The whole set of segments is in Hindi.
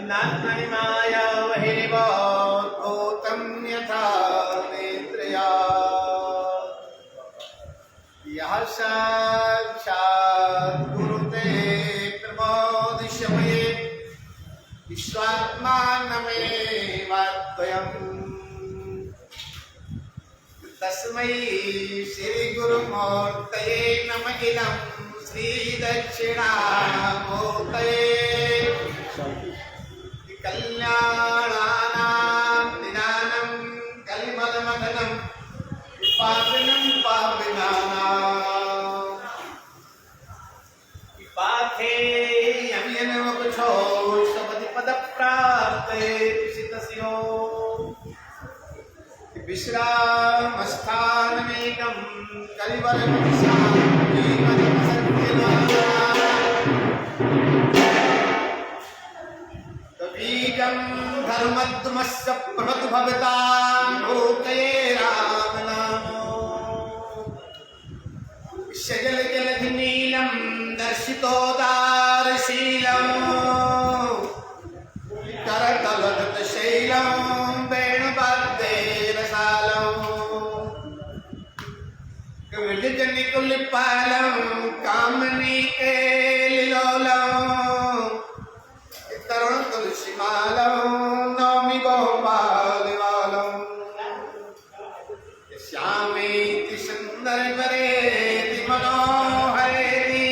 नात्मनिमाया बहिर्भूतं यथा नेत्रया यः साक्षात् गुरुते प्रमोदिष्यमये विश्वात्मानमेवाद्वयम् तस्मै श्री गुरुमूर्तये नमः इदं श्री दक्षिणामूर्तये कल्याणानां निदानं कलिमलमदनं पापिनं पापिनानां पाथे यमयनवकुशो सपतिपदप्राप्ते सितस्यो विश्रामस्थानमेकं कवीगं धर्मद्मस्य प्रभतु भवतां भूतये रामनामो शजलजलधिनीलं दर्शितोदारशीलं करतलगतशैलं विजनिकुलिपालं कामनीकेलिलोलं तरुण तुलसीमालं नौमि गोपालवालं श्यामेति सुन्दरवरेति मनोहरेति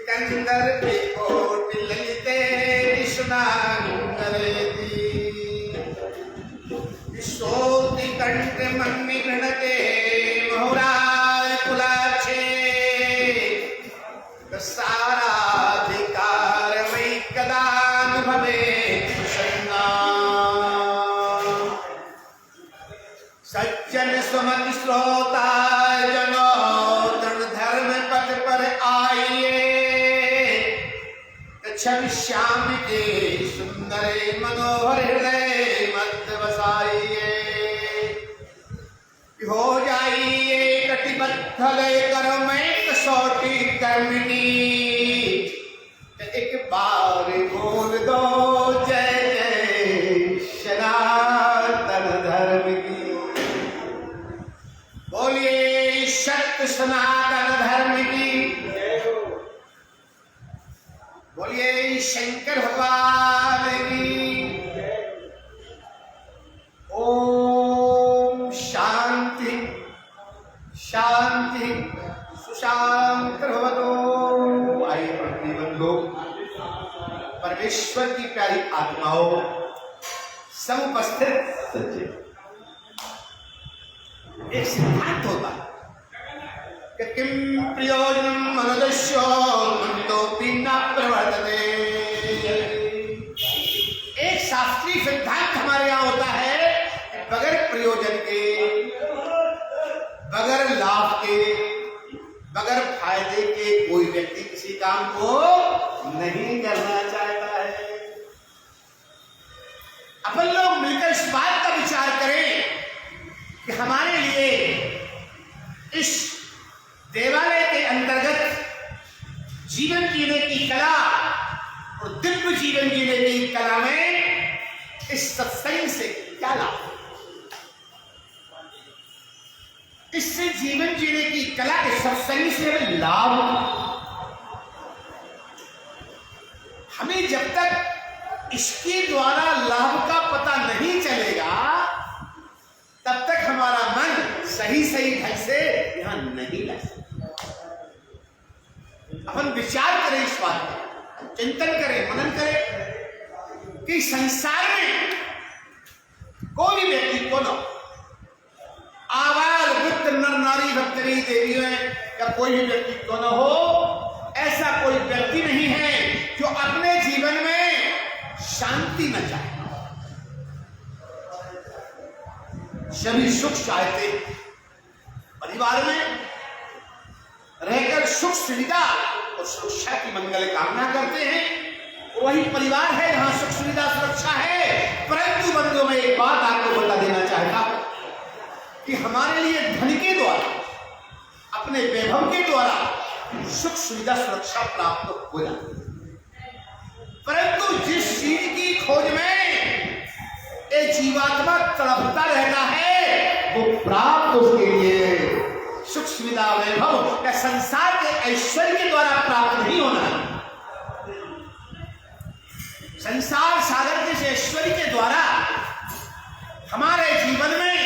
कंदर्पकोटिललितेति सुधाकरेति विश्वोतिकण्ठमन्निगणते सज्जन सुमति श्रोता जनो तन धर्म पथ पर आइए छविश्याम के सुंदर मनोहर हृदय मध्य बसाइए हो जाइए कटिबद्ध लेकर मैं कसौटी कर्मिनी एक बार बोल दो जय जय सनातन धर्म की बोलिए सत्य सनातन धर्म की बोलिए शंकर भगवान की ओम शांति शांति सुशांत भवतु। आइए बंधु परमेश्वर की प्यारी आत्माओं समुपस्थित सच्चे एक सिद्धांत होता है कि किम प्रयोजनम मनुष्यो मंदोपि न प्रवर्तते। एक शास्त्रीय सिद्धांत हमारे यहाँ होता है कि बगैर प्रयोजन के, बगैर लाभ के, बगैर फायदे के कोई व्यक्ति किसी काम को नहीं करना चाहता है। अपन लोग मिलकर इस बात का विचार करें कि हमारे लिए इस देवालय के अंतर्गत जीवन जीने की कला और दिव्य जीवन जीने की कला में इस सत्संग से क्या लाभ, इससे जीवन जीने की कला इस सत्संग से लाभ। हमें जब तक इसके द्वारा लाभ का पता नहीं चलेगा तब तक हमारा मन सही सही ढंग से यहां नहीं लग सकता। अपन विचार करें, इस बात पर चिंतन करें, मनन करें कि संसार में कोई भी व्यक्ति को न आवाज वृद्ध नर नारी भक्तरी देवी में या कोई भी व्यक्ति को न हो, ऐसा कोई व्यक्ति नहीं है जो अपने जीवन में शांति न चाहे। सभी सुख चाहते, परिवार में रहकर सुख सुविधा और सुरक्षा की मंगल कामना करते हैं। वही परिवार है जहां सुख सुविधा सुरक्षा है। परंतु बंधुओं में एक बात आपको बता देना चाहता हूं कि हमारे लिए धन के द्वारा, अपने वैभव के द्वारा सुख सुविधा सुरक्षा प्राप्त हो जाती है, परंतु जीवात्मा तड़पता रहता है, वो प्राप्त उसके लिए सुख सुविधा वैभव या संसार के ऐश्वर्य के द्वारा प्राप्त नहीं होना है। संसार सागर के ऐश्वर्य के द्वारा हमारे जीवन में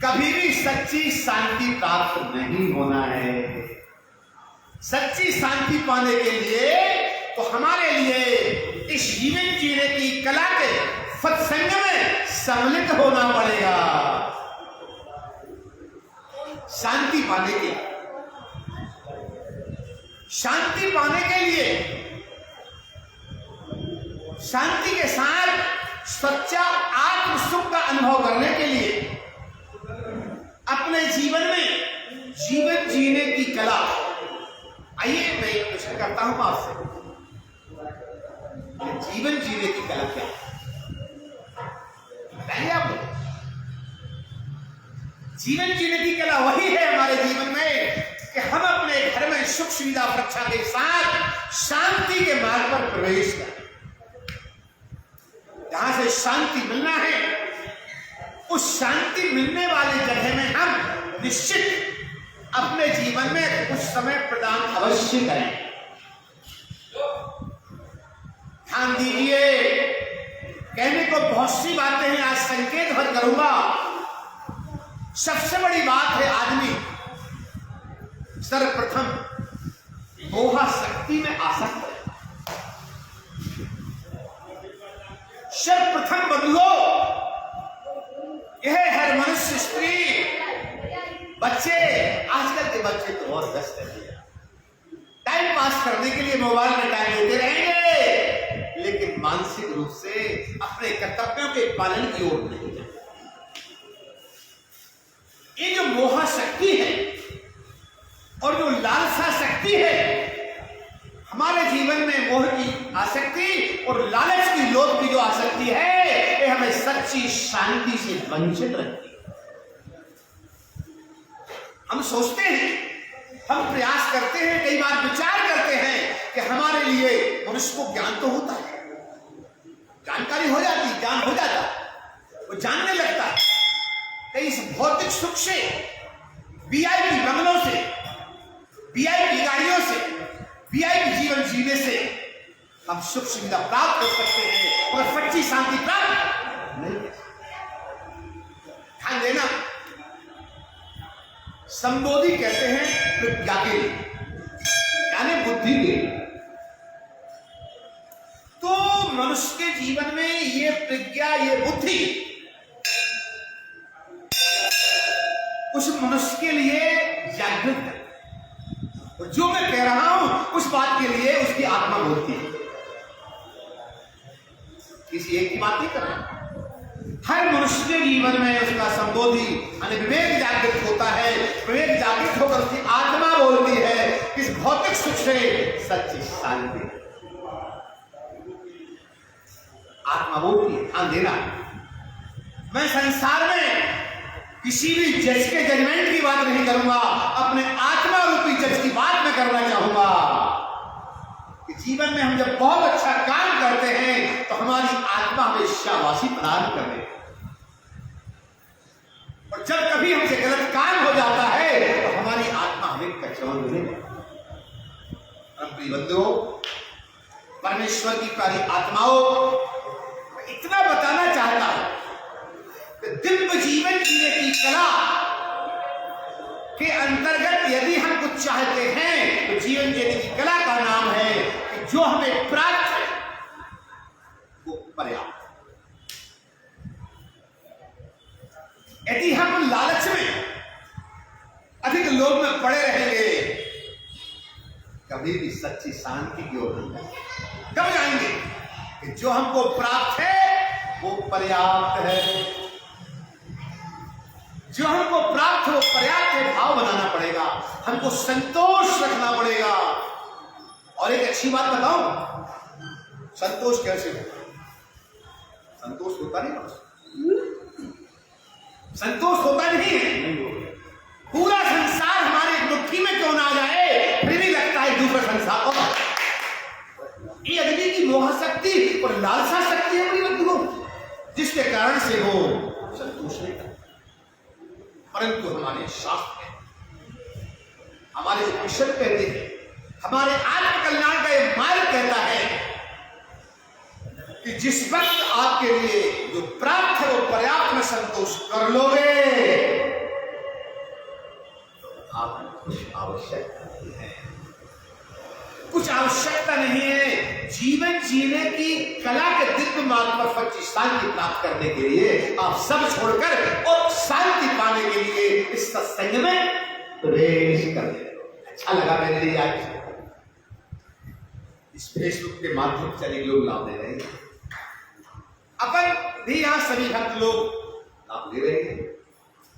कभी भी सच्ची शांति प्राप्त नहीं होना है। सच्ची शांति पाने के लिए तो हमारे लिए इस जीवन जीने की कला के सत्संग में सम्मिलित होना पड़ेगा। शांति पाने के लिए शांति के साथ सच्चा आत्म सुख का अनुभव करने के लिए अपने जीवन में जीवन जीने की कला। आइए मैं एक प्रश्न करता हूं आपसे, जीवन जीने की कला क्या बताइए आप? जीवन जीने की कला वही है हमारे जीवन में कि हम अपने घर में सुख सुविधा रक्षा के साथ शांति के मार्ग पर प्रवेश करें। जहां से शांति मिलना है, उस शांति मिलने वाली जगह में हम निश्चित अपने जीवन में कुछ समय प्रदान अवश्य करें। ध्यान दीजिए, कहने को बहुत सी बातें हैं, आज संकेत भर करूंगा। सबसे बड़ी बात है, आदमी सर्वप्रथम मोह शक्ति में आसक्त है। सर्वप्रथम बंधुओं, यह हर मनुष्य, स्त्री, बच्चे, आजकल के बच्चे तो बहुत व्यस्त है, टाइम पास करने के लिए मोबाइल में टाइम देते रहेंगे, लेकिन मानसिक रूप से अपने कर्तव्यों के पालन की ओर नहीं जाते। ये जो मोह शक्ति है और जो लालसा शक्ति है, हमारे जीवन में मोह की आसक्ति और लालच की लोभ की जो आसक्ति है, ये हमें सच्ची शांति से वंचित रखती है। हम सोचते हैं, हम प्रयास करते हैं, कई बार विचार करते हैं कि हमारे लिए मनुष्य को ज्ञान तो होता है, जानकारी हो जाती, ज्ञान हो जाता, वो जानने लगता है। कई इस भौतिक सुख से, वीआईपी बंगलों से, वीआईपी गाड़ियों से, वीआईपी जीवन जीने से हम सुख सुविधा प्राप्त कर सकते हैं, और सच्ची शांति प्राप्त नहीं कर सकते। ध्यान देना, संबोधि कहते हैं प्रज्ञा के लिए, यानी बुद्धि के लिए। तो मनुष्य के जीवन में ये प्रज्ञा, ये बुद्धि उस मनुष्य के लिए जागृत है, और जो मैं कह रहा हूं उस बात के लिए उसकी आत्मा बोलती है। किसी एक की बात नहीं कर रहा, हर मनुष्य के जीवन में उसका संबोधि यानी विवेक जागृत होता है। विवेक जागृत होकर उसकी आत्मा बोलती है कि इस भौतिक सुख से सच्ची शांति, आत्मा बोलती है। ध्यान देना, मैं संसार में किसी भी जज के जजमेंट की बात नहीं करूंगा, अपने आत्मा रूपी जज की बात मैं करना चाहूंगा कि जीवन में हम जब बहुत अच्छा काम करते हैं तो हमारी आत्मा हमें शाबाशी प्रदान कर दे, और जब कभी हमसे गलत काम हो जाता है तो हमारी आत्मा हमें कचौन दे। प्रिय बंधुओं, परमेश्वर की प्यारी आत्माओं, मैं इतना बताना चाहता हूं, दिव्य जीवन जीने की कला के अंतर्गत यदि हम कुछ चाहते हैं तो जीवन जीने की कला का नाम है कि जो हमें प्राप्त है वो पर्याप्त। यदि हम लालच में, अधिक लोभ में पड़े रहेंगे, कभी भी सच्ची शांति की ओर नहीं जाएंगे। कब जाएंगे कि जो हमको प्राप्त है वो पर्याप्त है, जो हमको प्राप्त हो पर्याप्त है, भाव बनाना पड़ेगा, हमको संतोष रखना पड़ेगा। और एक अच्छी बात बताऊं, संतोष कैसे हो? संतोष होता नहीं, संतोष होता नहीं है। पूरा संसार हमारे मुट्ठी में क्यों ना आ जाए, फिर भी लगता है दूसरा संसार और ये आदमी की मोह शक्ति और लालसा शक्ति है। अपनी बंधुओं, जिसके कारण से वो संतोष नहीं करता। परंतु हमारे शास्त्र में, हमारे उपनिषद कहते हैं, हमारे आत्म कल्याण का ये मार्ग कहता है कि जिस वक्त आपके लिए जो प्राप्त है वो पर्याप्त में संतोष कर लोगे तो आप कुछ आवश्यकता नहीं है, कुछ आवश्यकता नहीं है। जीवन जीने की कला के दिव्य मार्ग पर सच्ची शांति प्राप्त करने के लिए आप सब छोड़कर और शांति पाने के लिए इस सत्संग में प्रवेश कर ले। अच्छा लगा मेरे लिए आज इस फेसबुक के माध्यम से अनेक लोग लाभ ले रहे हैं, अपन भी यहाँ सभी भक्त लोग लाभ ले रहे हैं।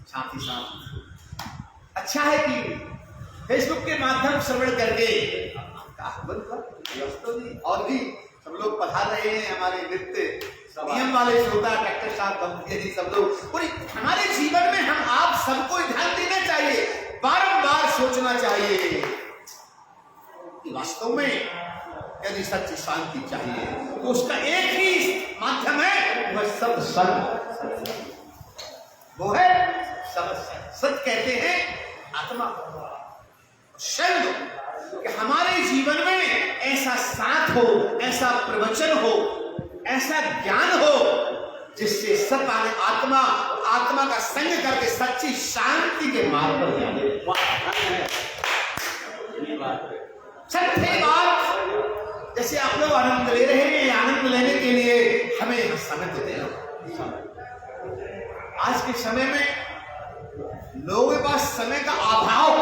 साथ ही साथ अच्छा है कि फेसबुक के माध्यम श्रवण करके और भी सब लोग पधार रहे हैं। हमारे नृत्य नियम वाले श्रोता डॉक्टर साहब जी सब लोग, और हमारे जीवन में हम आप सबको ध्यान देना चाहिए, बारंबार सोचना चाहिए कि वास्तव में यदि सच्ची शांति चाहिए तो उसका एक ही माध्यम है, वह सत्संग, वो है सत्संग। सत्य कहते हैं आत्मा शब्द कि हमारे जीवन में ऐसा साथ हो, ऐसा प्रवचन हो, ऐसा ज्ञान हो जिससे सब आत्मा आत्मा का संग करके सच्ची शांति के मार्ग पर जाने। सत्य बात, जैसे आप लोग आनंद ले रहे हैं, आनंद लेने के लिए हमें समय तो देना। आज के समय में लोगों के पास समय का अभाव,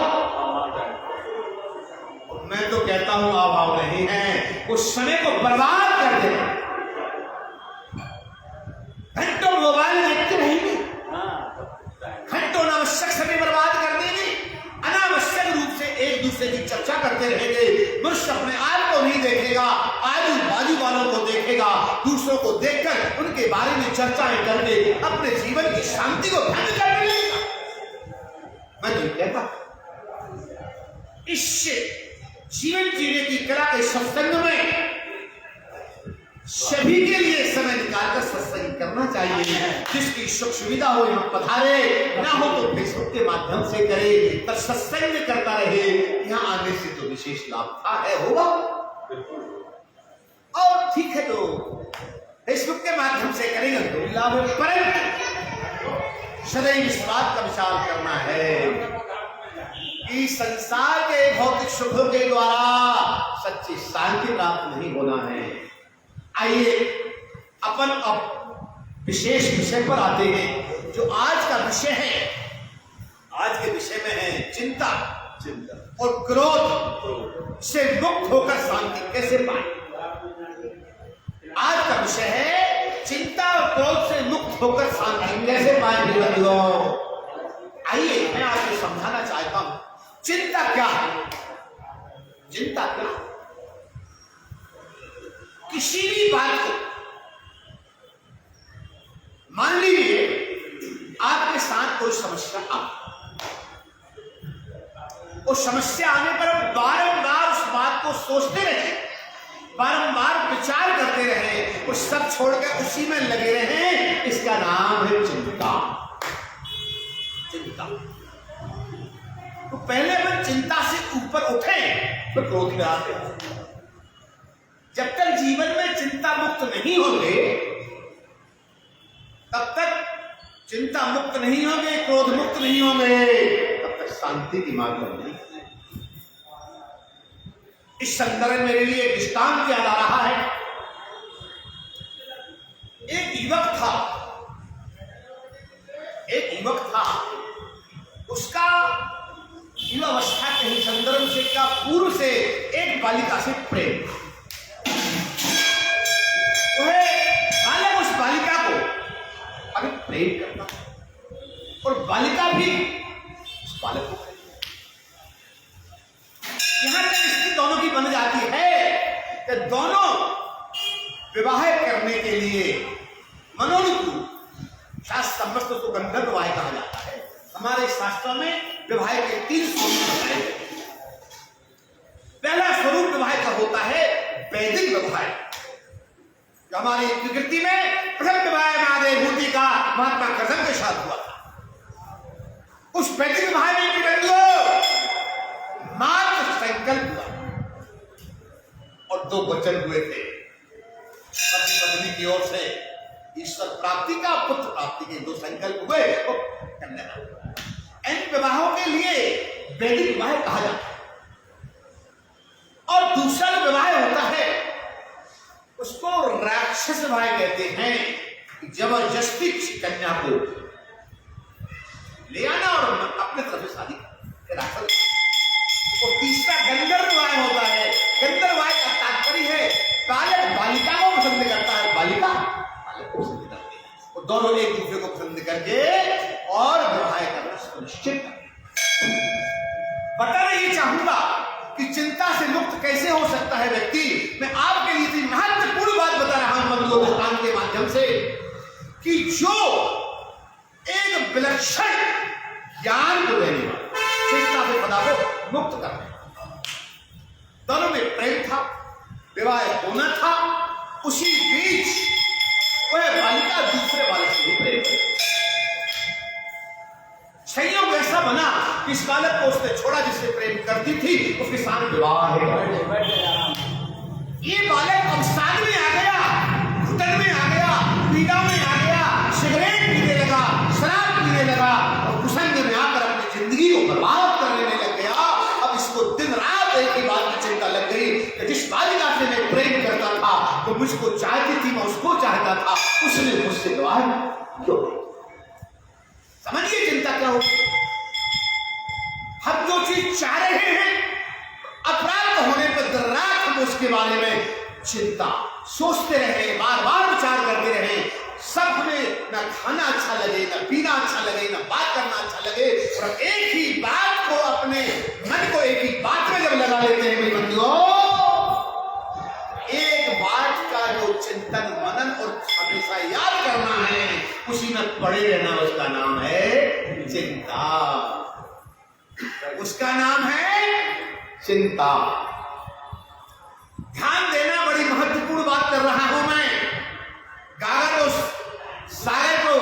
मैं तो कहता हूं अभाव नहीं है, उस समय को बर्बाद कर दे। घंटों मोबाइल देखते रहेंगे, घंटों अनावश्यक समय बर्बाद कर देंगे, अनावश्यक रूप से एक दूसरे की चर्चा करते रहेंगे। मनुष्य अपने आप को नहीं देखेगा, आजू बाजू वालों को देखेगा, दूसरों को देखकर उनके बारे में चर्चाएं करके अपने जीवन की शांति को भंग कर लेगा। मैं तो कहता इससे जीवन जीने की कला के सत्संग में सभी के लिए समय निकालकर सत्संग करना चाहिए। जिसकी सुख सुविधा हो यहाँ पधारे, ना हो तो फेसबुक के माध्यम से करे, पर सत्संग करता रहे। यहाँ आने से तो विशेष लाभ है होगा, और ठीक है तो फेसबुक के माध्यम से करेंगे तो भी लाभ है, परंतु सदैव इस बात का विचार करना है कि संसार के भौतिक सुखों के द्वारा सच्ची शांति प्राप्त नहीं होना है। आइए अपन अब विशेष विषय पर आते हैं, जो आज का विषय है। आज के विषय में है चिंता और क्रोध से मुक्त होकर शांति कैसे पाए। आज का विषय है चिंता और क्रोध से मुक्त होकर शांति कैसे पाए। आइए मैं आपको समझाना चाहता हूं चिंता क्या है। चिंता क्या है? किसी भी बात को मान लीजिए आपके साथ कोई समस्या आ, उस समस्या आने पर हम बारंबार उस बात को सोचते रहे, बारंबार विचार करते रहे, उस सब छोड़कर उसी में लगे रहे, इसका नाम है चिंता। चिंता तो पहले अपन चिंता से ऊपर उठे तो क्रोध में आते हैं। जब तक जीवन में चिंता मुक्त नहीं होंगे, तब तक चिंता मुक्त नहीं होंगे, क्रोध मुक्त नहीं होंगे, तब तक शांति की मार्ग नहीं। इस संदर्भ में मेरे लिए एक दृष्टांत याद आ रहा है। एक युवक था, उसका युवावस्था के ही संदर्भ से का पूर्व से एक बालिका से प्रेम। बालक उस बालिका को अभी प्रेम करता और बालिका भी उस बालक को। यहां तक स्थिति दोनों की बन जाती है कि दोनों विवाह करने के लिए मनोनुकूल, शास्त्र समस्त तो गंधर्व विवाह कहा जाता है। हमारे शास्त्रों में विवाह के 3 स्वरूप बताए गए। पहला स्वरूप विवाह का होता है वैदिक विवाह, हमारी प्रकृति में प्रथम विवाह महादेव मूर्ति का महात्मा करदम के साथ हुआ था। उस वैदिक विवाह में मात्र संकल्प हुआ और 2 वचन हुए थे पति पत्नी की ओर से ईश्वर प्राप्ति का, पुत्र प्राप्ति के 2 संकल्प हुए तो कन्या। इन विवाहों के लिए वैदिक विवाह कहा जाता है। और दूसरा विवाह होता है उसको राक्षस विवाह कहते हैं। जबरदस्ती किसी कन्या को ले आना और अपने तरफ से शादी राक्षस। और तीसरा गंधर्व विवाह होता है। गंधर्व विवाह का तात्पर्य है बालक बालिका को पसंद करता है, बालिका बालक को पसंद करती है, और दोनों एक दूसरे को पसंद करके और विवाह करना सुनिश्चित करते हैं। बताना ये चाहूंगा कि चिंता से मुक्त कैसे हो सकता है व्यक्ति। मैं आपके लिए इतनी महत्वपूर्ण बात बता रहा हूं बंधुओं स्थान के माध्यम से कि जो एक विलक्षण ज्ञान को देने वाला, चिंता से सदा को मुक्त करने, दोनों में प्रेम था, विवाह होना था। उसी बीच वह बालिका दूसरे बालक से प्रेम करती। संयोग ऐसा बना कि इस बालक को उसने छोड़ा जिससे प्रेम करती थी, उसके साथ विवाह है। ये बालक अवसाद में आ गया, घुटन में आ गया, पीड़ा में आ गया, सिगरेट पीने लगा, शराब पीने लगा और कुसंग में आकर अपनी जिंदगी को बर्बाद करने में लग गया। अब इसको दिन रात एक ही बात की चिंता लग गई कि जिस बालिका से मैं प्रेम करता था तो मुझको चाहती थी, मैं उसको चाहता था, उसने मुझसे विवाह क्यों? समझिए चिंता क्या होगी। हम जो चीज चाह रहे हैं अप्राप्त होने पर दिन रात हम उसके बारे में चिंता सोचते रहे, बार बार विचार करते रहे। सब हमें ना खाना अच्छा लगे, ना पीना अच्छा लगे, ना बात करना अच्छा लगे, और एक ही बात को अपने मन को एक ही बात में जब लगा लेते हैं मेरे बंधुओं, एक बात का जो चिंतन मनन और हमेशा याद करना है उसी में पड़े रहना, उसका नाम है चिंता। उसका नाम है चिंता। ध्यान देना, बड़ी महत्वपूर्ण बात कर रहा हूं मैं। गागर को सागर को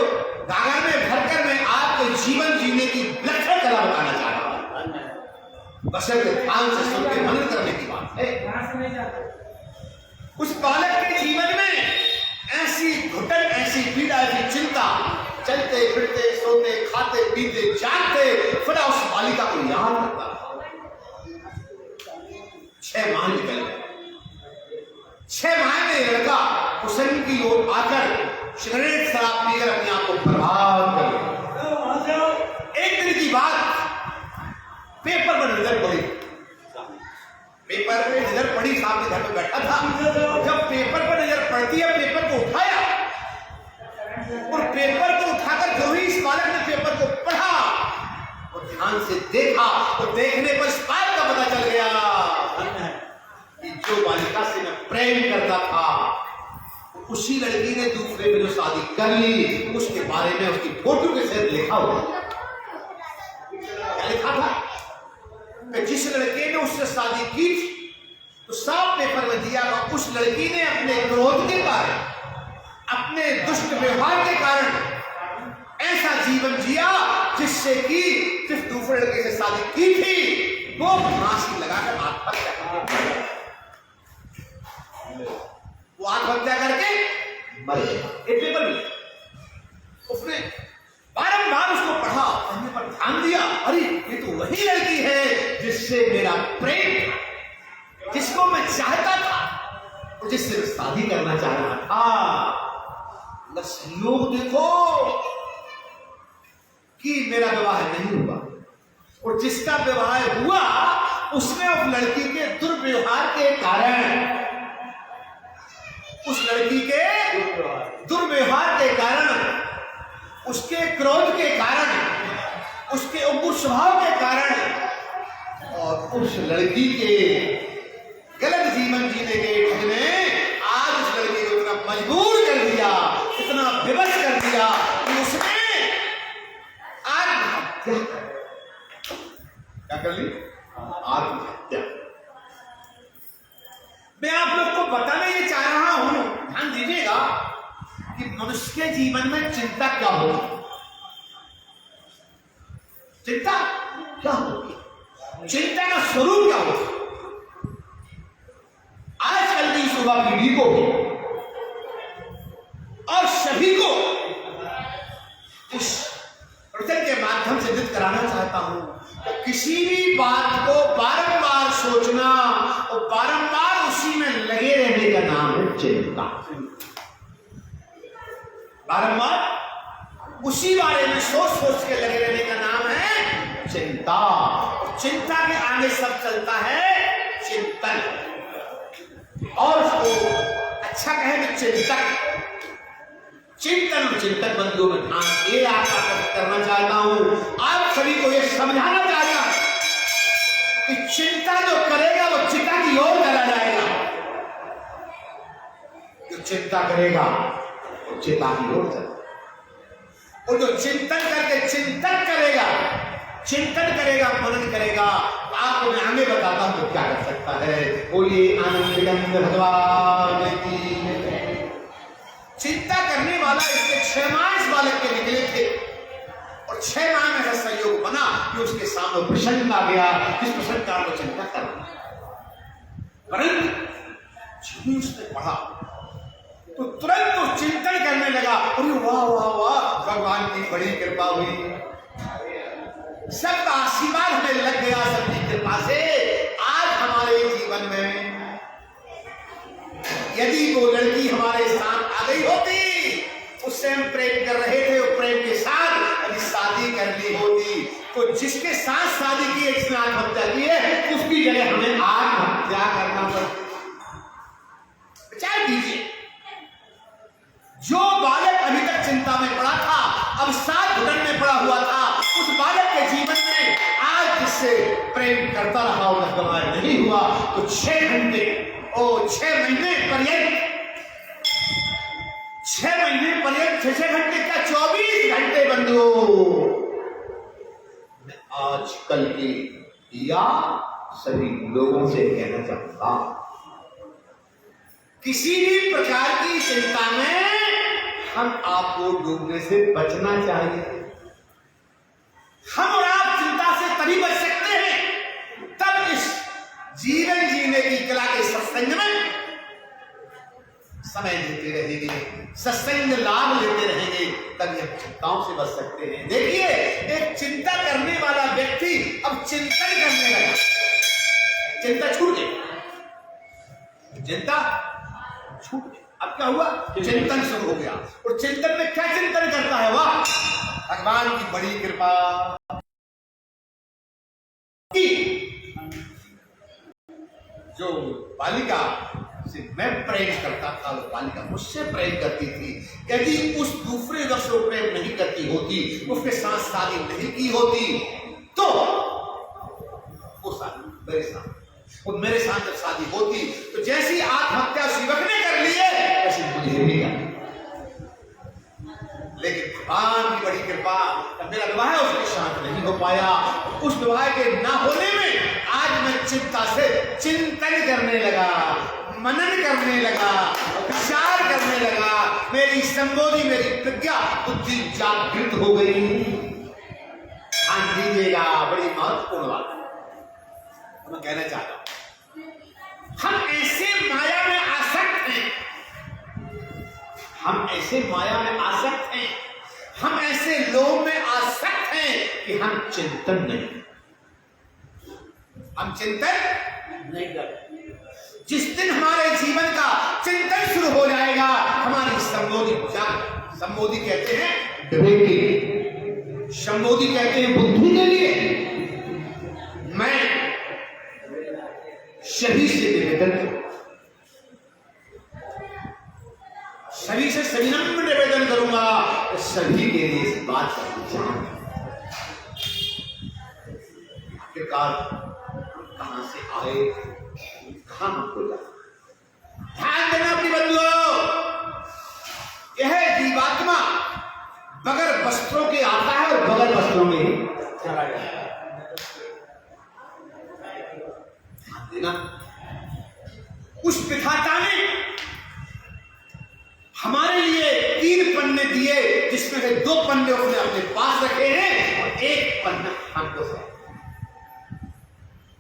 गागर में भरकर मैं आपके जीवन जीने की विलक्षण कला बताना चाह रहा हूं। बशर्ते ध्यान से सुन के मनन करने की बात है। उस बालक के जीवन में ऐसी घुटन, ऐसी पीड़ा, ऐसी चिंता, चलते फिरते सोते खाते पीते जागते फिर उस बालिका को याद करता था। 6 माह निकल गए। 6 माह में लड़का कुसंग की ओर आकर सिगरेट शराब पीकर अपने आप को बर्बाद कर लिया। एक दिन की बात, पेपर पर नजर पड़ी, पेपर पे नजर पड़ी, सामने घर में बैठा था। जब पेपर पर नजर पड़ती है, पेपर को उठाया और पेपर को उठाकर जो ही इस बालक ने पेपर को पढ़ा और ध्यान से देखा, और देखने पर इस बात का पता चल गया कि जो बालिका से मैं प्रेम करता था उसी लड़की ने दूसरे में जो शादी कर ली, उसके बारे में उसकी फोटो के साथ लिखा हुआ। क्या लिखा था कि जिस लड़के ने उससे शादी की थी तो साफ पेपर में दिया था उस लड़की ने अपने क्रोध के कारण, अपने दुष्ट व्यवहार के कारण ऐसा जीवन जिया जिससे कि जिस दूसरे लड़के से शादी की थी वो फांसी लगाकर आत्महत्या कर, वो आत्महत्या करके मर गया। एक पेपर में उसने बारंबार उसको पढ़ा, पढ़ने पर ध्यान दिया, अरे ये तो वही लड़की है जिससे मेरा प्रेम, जिसको मैं चाहता था और जिससे मैं शादी करना चाह रहा था। संयोग देखो कि मेरा विवाह नहीं हुआ, और जिसका विवाह हुआ उसने उस लड़की के दुर्व्यवहार के कारण, उस लड़की के दुर्व्यवहार के कारण, उसके क्रोध के कारण, उसके उग्र स्वभाव के कारण और उस लड़की के गलत जीवन जीने के ढंग ने आज उस लड़की को इतना मजबूर कर दिया, इतना विवश कर दिया कि उसने आत्महत्या क्या कर ली? आत्महत्या। मैं आप लोग को बताना ये चाह रहा हूं, ध्यान दीजिएगा। उसके जीवन में चिंता क्या होगी? चिंता क्या होगी? चिंता का स्वरूप क्या होगा? आजकल की युवा पीढ़ी को और सभी को इस प्रवचन के माध्यम से जिद कराना चाहता हूं कि किसी भी बात को बारंबार सोचना और बारंबार उसी में लगे रहने का नाम है चिंता। बारंबार उसी बारे में सोच सोच के लगे रहने का नाम है चिंता। चिंता के आगे सब चलता है चिंतन, और उसको अच्छा कहें तो चिंतक। चिंतन और चिंतक बंधुओं में ध्यान ये आपका करना चाहता हूं, आप सभी को ये समझाना चाहता हूं कि चिंता जो करेगा वो चिता की ओर चला जाएगा। जो चिंता करेगा वो चिता की ओर चला, और जो चिंतन करके चिंतन करेगा, चिंतन करेगा, मनन करेगा, आपको मैं आगे बताता हूं तो क्या कर सकता है। बोलिए आनंद भगवान की। चिंता करने वाला इसके 6 माह इस बालक के निकले थे, और 6 माह में ऐसा संयोग बना कि उसके सामने प्रसंग आ गया जिस प्रसंग का वो चिंता करना। परंतु जब उसने पढ़ा तो तुरंत वो चिंतन करने लगा, अरे वाह वाह वाह, भगवान की बड़ी कृपा हुई, सबका आशीर्वाद हमें लग गया सबकी कृपा से। आज हमारे जीवन में यदि वो लड़की हमारे साथ आ गई होती, उससे हम प्रेम कर रहे थे, वो प्रेम के साथ यदि शादी कर ली होती, तो जिसके साथ शादी की जिसने आत्महत्या की है उसकी जगह हमें आत्महत्या करना पड़ती। विचार कीजिए, जो बालक अभी तक चिंता में पड़ा था, अब 7 घुटन में पड़ा हुआ था, उस बालक के जीवन में आज जिससे प्रेम करता रहा और नहीं हुआ, तो 6 घंटे और 6 महीने पर्यंत 6 घंटे का 24 घंटे बंधुओं, मैं आजकल की या सभी लोगों से कहना चाहूंगा, किसी भी प्रकार की चिंता में हम आपको डूबने से बचना चाहिए। हम और आप चिंता से तभी बच सकते हैं तब इस जीवन जीने की कला के सत्संग में समय देते रहेंगे, सत्संग लाभ लेते रहेंगे, तभी हम चिंताओं से बच सकते हैं। देखिए, एक चिंता करने वाला व्यक्ति अब चिंतन करने लगा, चिंता छूट गई, चिंता छूट गई। अब क्या हुआ? चिंतन शुरू हो गया, और चिंतन में क्या चिंतन करता है? वाह, भगवान की बड़ी कृपा की जो बालिका से मैं प्रेम करता था, वो बालिका मुझसे प्रेम करती थी। यदि उस दूसरे वक्त वो प्रेम नहीं करती होती, उसके साथ शादी नहीं की होती, तो वो शादी मेरे साथ, और मेरे साथ जब शादी होती तो जैसी आत्महत्या शिवक ने कर ली है वैसे मुझे भी कर। लेकिन भगवान की बड़ी कृपा, मेरा विवाह उसके साथ नहीं हो पाया। उस विवाह के ना होने में आज मैं चिंता से चिंतन करने लगा, मनन करने लगा, विचार करने लगा, मेरी संबोधि, मेरी प्रज्ञा बुद्धि जागृत हो गई। ध्यान दीजिएगा, बड़ी महत्वपूर्ण बात मैं कहना चाहता हूं। हम ऐसे माया में आसक्त हैं, हम ऐसे माया में आसक्त हैं, हम ऐसे लोभ में आसक्त हैं कि हम चिंतन नहीं करते। जिस दिन हमारे जीवन का चिंतन शुरू हो जाएगा, हमारी संबोधि कहते हैं विवेकी, संबोधि कहते हैं बुद्धि के लिए। मैं सभी से निवेदन, सभी से सविनम्र निवेदन करूंगा, सभी के लिए इस बात का विचार। आखिरकार कहां से आए, कहां हमको जाना। ध्यान देना अपनी बंधुओं, यह जीवात्मा बगैर वस्त्रों के आता है और बगैर वस्त्रों में ही चला जाता है। देना, उस विधाता ने हमारे लिए 3 पन्ने दिए, जिसमें से 2 पन्ने उसने अपने पास रखे हैं और 1 पन्ना हमको सौंपा।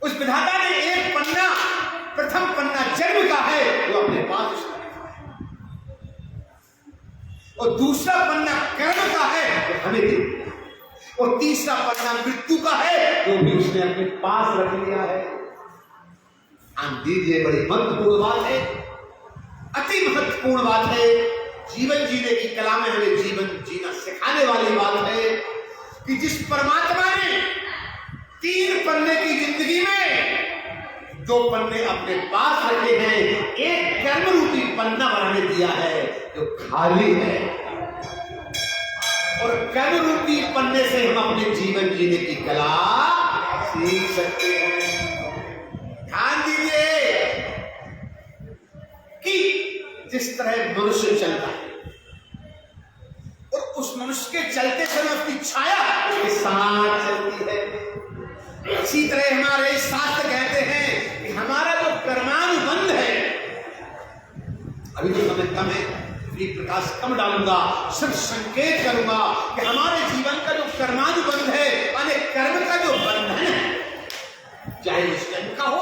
उस विधाता ने 1 पन्ना, प्रथम पन्ना जन्म का है, वो अपने पास उसने रखा है, और दूसरा पन्ना कर्म का है, वो हमें दे दिया, और तीसरा पन्ना मृत्यु का है, वो भी उसने अपने पास रख लिया है। ध्यान दीजिए, बड़ी महत्वपूर्ण बात है, अति महत्वपूर्ण बात है। जीवन जीने की कला में हमें जीवन जीना सिखाने वाली बात है कि जिस परमात्मा ने 3 पन्ने की जिंदगी में 2 पन्ने अपने पास रखे हैं, 1 कर्म रूपी पन्ना बनाने दिया है जो खाली है, और कर्म रूपी पन्ने से हम अपने जीवन जीने की कला सीख सकते हैं। ध्यान दीजिए कि जिस तरह मनुष्य चलता है और उस मनुष्य के चलते समय उसकी छाया उसके साथ चलती है, इसी तरह हमारे शास्त्र कहते हैं कि हमारा जो कर्मानुबंध है, अभी तो समय कम है, प्रकाश कम डालूंगा, सिर्फ संकेत करूंगा कि हमारे जीवन का जो कर्मानुबंध है, माने कर्म का जो बंधन है, चाहे इस जन्म का हो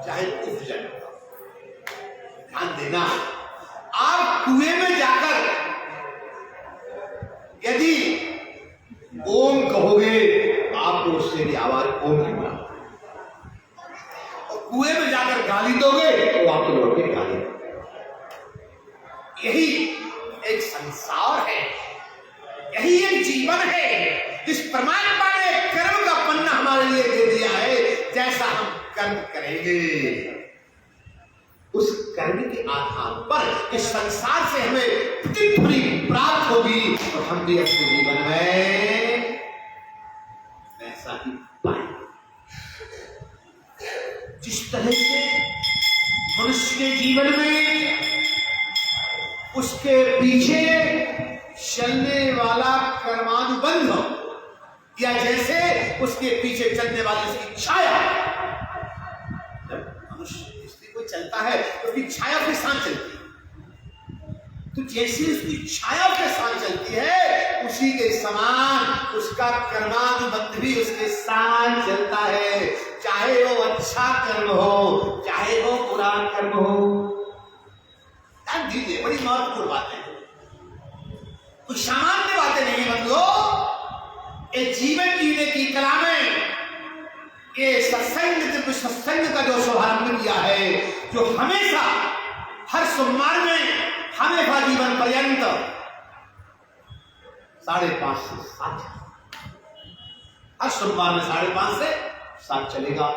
चाहे उस जन्म का, ध्यान देना। आप कुएं में जाकर यदि ओम कहोगे, आपको उससे भी आवाज ओम निकला, और कुएं में जाकर गाली दोगे तो आपको लौट के गाली। यही एक संसार है, यही एक जीवन है जिस परमात्मा ने कर्म का पन्ना हमारे लिए दे दिया है। जैसा हम कर्म करेंगे उस कर्म के आधार पर इस संसार से हमें प्रतिध्वनि प्राप्त होगी और हम भी अपने जीवन में वैसा ही पाएंगे। जिस तरह से मनुष्य के जीवन में उसके पीछे चलने वाला कर्मानुबंध, या जैसे उसके पीछे चलने वाली उसकी छाया, जब मनुष्य कोई चलता है तो उसकी छाया के साथ चलती है, तो जैसे उसकी छाया के साथ चलती है उसी के समान उसका कर्मानुबंध भी उसके साथ चलता है, चाहे वो अच्छा कर्म हो चाहे वो बुरा कर्म हो। ध्यान दीजिए, बड़ी महत्वपूर्ण बात है, कुछ सामान्य बातें नहीं बंधुओं। ये जीवन जीने की कला में ये सत्संग का जो शुभारंभ किया है, जो हमेशा हर सोमवार में हमेशा जीवन पर्यंत 5:30 से 7, हर सोमवार में 5:30 से 7 चलेगा,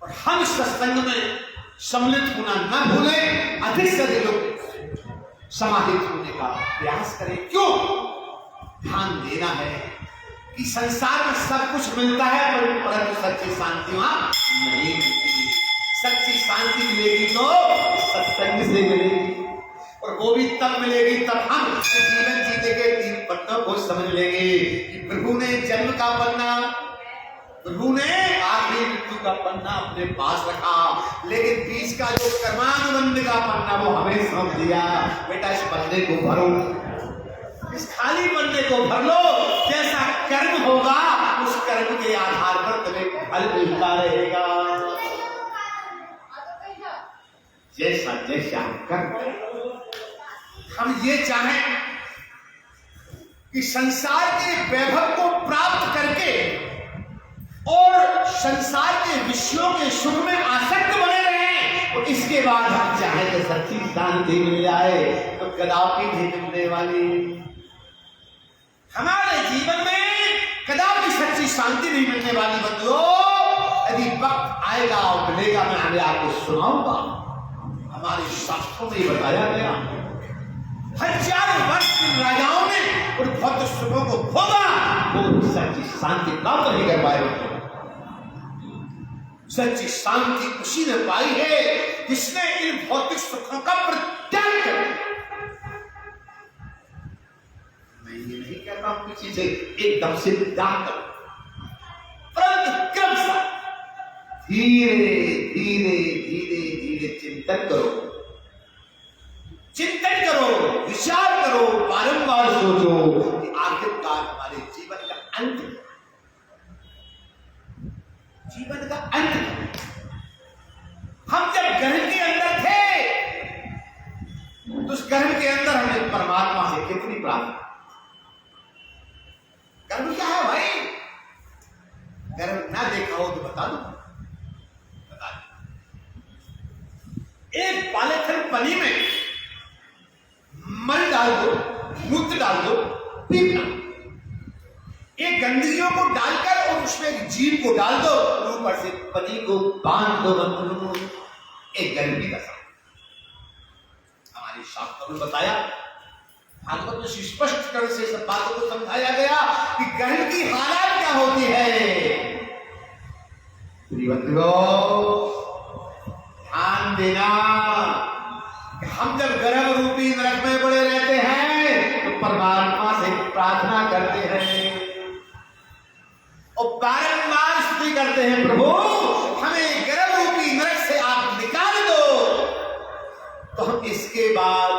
और हम इस सत्संग में सम्मिलित होना न भूलें, अधिक से अधिक लोग समाहित होने का प्रयास करें। क्यों? ध्यान देना है कि संसार में सब कुछ मिलता है परंतु सच्ची शांति वहां नहीं मिलती। सच्ची शांति मिलेगी तो सत्संग से मिलेगी, और वो भी तब मिलेगी तब हम जीवन जीने के 3 पन्नों को समझ लेंगे कि प्रभु ने जन्म का पन्ना, प्रभु ने आखिरी मृत्यु का पन्ना अपने पास रखा, लेकिन बीच का जो कर्मानुबंध का पन्ना वो हमें सौंप दिया। बेटा इस पन्ने को भरो, इस खाली पन्ने को भर लो, जैसा कर्म होगा उस कर्म के आधार पर तुम्हें फल मिलता रहेगा। जैसा जैसा कर्म, हम ये चाहें कि संसार के वैभव को प्राप्त करके और संसार के विषयों के सुख में आसक्त बने रहें, और इसके बाद हम चाहे तो सच्ची शांति मिल जाए तो कदापि नहीं मिलने वाली। हमारे जीवन में कदापि सच्ची शांति नहीं मिलने वाली बंधुओं। यदि वक्त आएगा और मिलेगा, मैं हमें आपको सुनाऊंगा। हमारे शास्त्रों में बताया गया, हजारों वर्ष राजाओं ने उन भौतिक सुखों को भोगा, वो सच्ची शांति प्राप्त नहीं कर पाए। सच्ची शांति उसी ने पाई है जिसने इन भौतिक सुखों का परित्याग कर दिया। मैं ये नहीं कहता हूं किसी से एकदम से त्याग करो, परंतु क्रमशः धीरे धीरे धीरे धीरे चिंतन करो, विचार करो, करो, बारंबार सोचो कि आखिरकार हमारे जीवन का अंत, जीवन का अंत, हम जब गर्भ के अंदर थे तो उस गर्भ के अंदर हमने परमात्मा से कितनी प्रार्थना। गर्भ क्या है भाई? गर्भ ना देखा हो तो बता दो, एक पॉलीथिन पनी में मल डाल दो, मूत्र डाल दो, पीपना, एक गंदगियों को डालकर और उसमें एक जीव को डाल दो, ऊपर से पनी को बांध दो, एक गर्मी का समय। हमारे शास्त्रों ने बताया, भागवत में स्पष्ट कर से सब बातों को समझाया गया कि गर्भ की हालत क्या होती है। ध्यान देना, हम जब गर्भ रूपी नरक में पड़े रहते हैं तो परमात्मा से प्रार्थना करते हैं और बारंबार स्तुति करते हैं, प्रभु हमें गर्भ रूपी नरक से आप निकाल दो। तो हम इसके बाद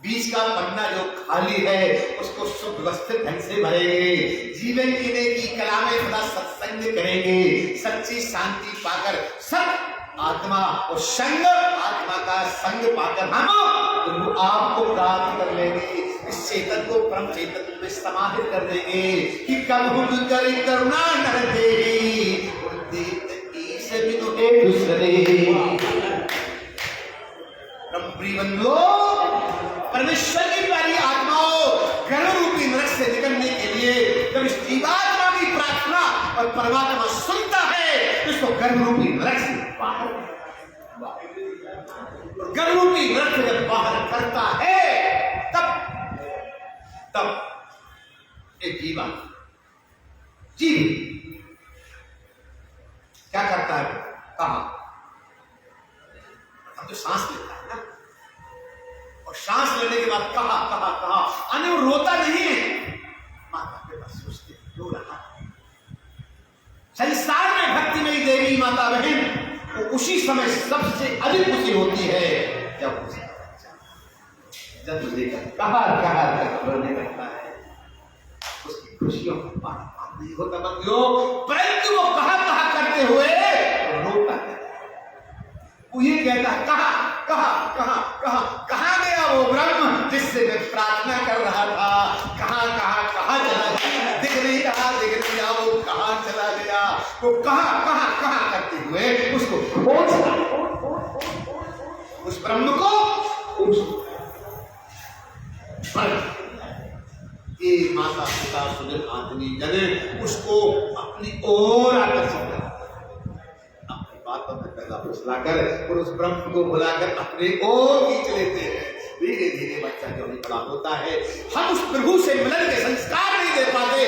बीच का पन्ना जो खाली है उसको सुव्यवस्थित ढंग से भरेंगे, जीवन जीने की कला में सदा सत्संग करेंगे, सच्ची शांति पाकर सब आत्मा और संग, आत्मा का संग पाकर हम तो आपको प्राप्त कर लेंगे। इस चेतन को परम चेतन में समाहित कर देंगे कि कब हम करुणा न देगी परमेश्वर की प्यारी आत्माओं, गर्भ रूपी नरक से निकलने के लिए जब इस जीवात्मा की प्रार्थना और परमात्मा सुनता है तो इसको गर्भ रूपी नरक से बाहर, गर्भ रूपी नरक से जब बाहर करता है तब एक जीव क्या करता है? कहा हम तो सांस लेता है ना, और सांस लेने के बाद कहा कहा कहा अने वो रोता नहीं है, माता के पास सोचते रो रहा है। संसार में भक्ति में देवी माता बहन तो उसी समय सबसे अधिक खुशी होती है जब उसे कहा कहा रोने लगता है, उसकी खुशियों का बात नहीं होता बंदियों, परंतु वो कहा कहा करते हुए रोता है। वो ये कहता है कहा कहा कहा कहा कहा गया वो ब्रह्म जिससे मैं प्रार्थना कर रहा था, कहा कहा कहा चला गया, दिख नहीं रहा वो कहा चला गया। वो कहा कहा कहा करते हुए उसको खोजना, उस ब्रह्म को ये माता पिता सुजन आदमी जने उसको अपनी ओर आकर्षित कर, अपनी बातों में पैदा फुसलाकर और उस ब्रह्म को बुलाकर अपने ओर खींच लेते हैं। धीरे धीरे बच्चा जो भी बड़ा होता है, हम उस प्रभु से मिलन के संस्कार नहीं दे पाते,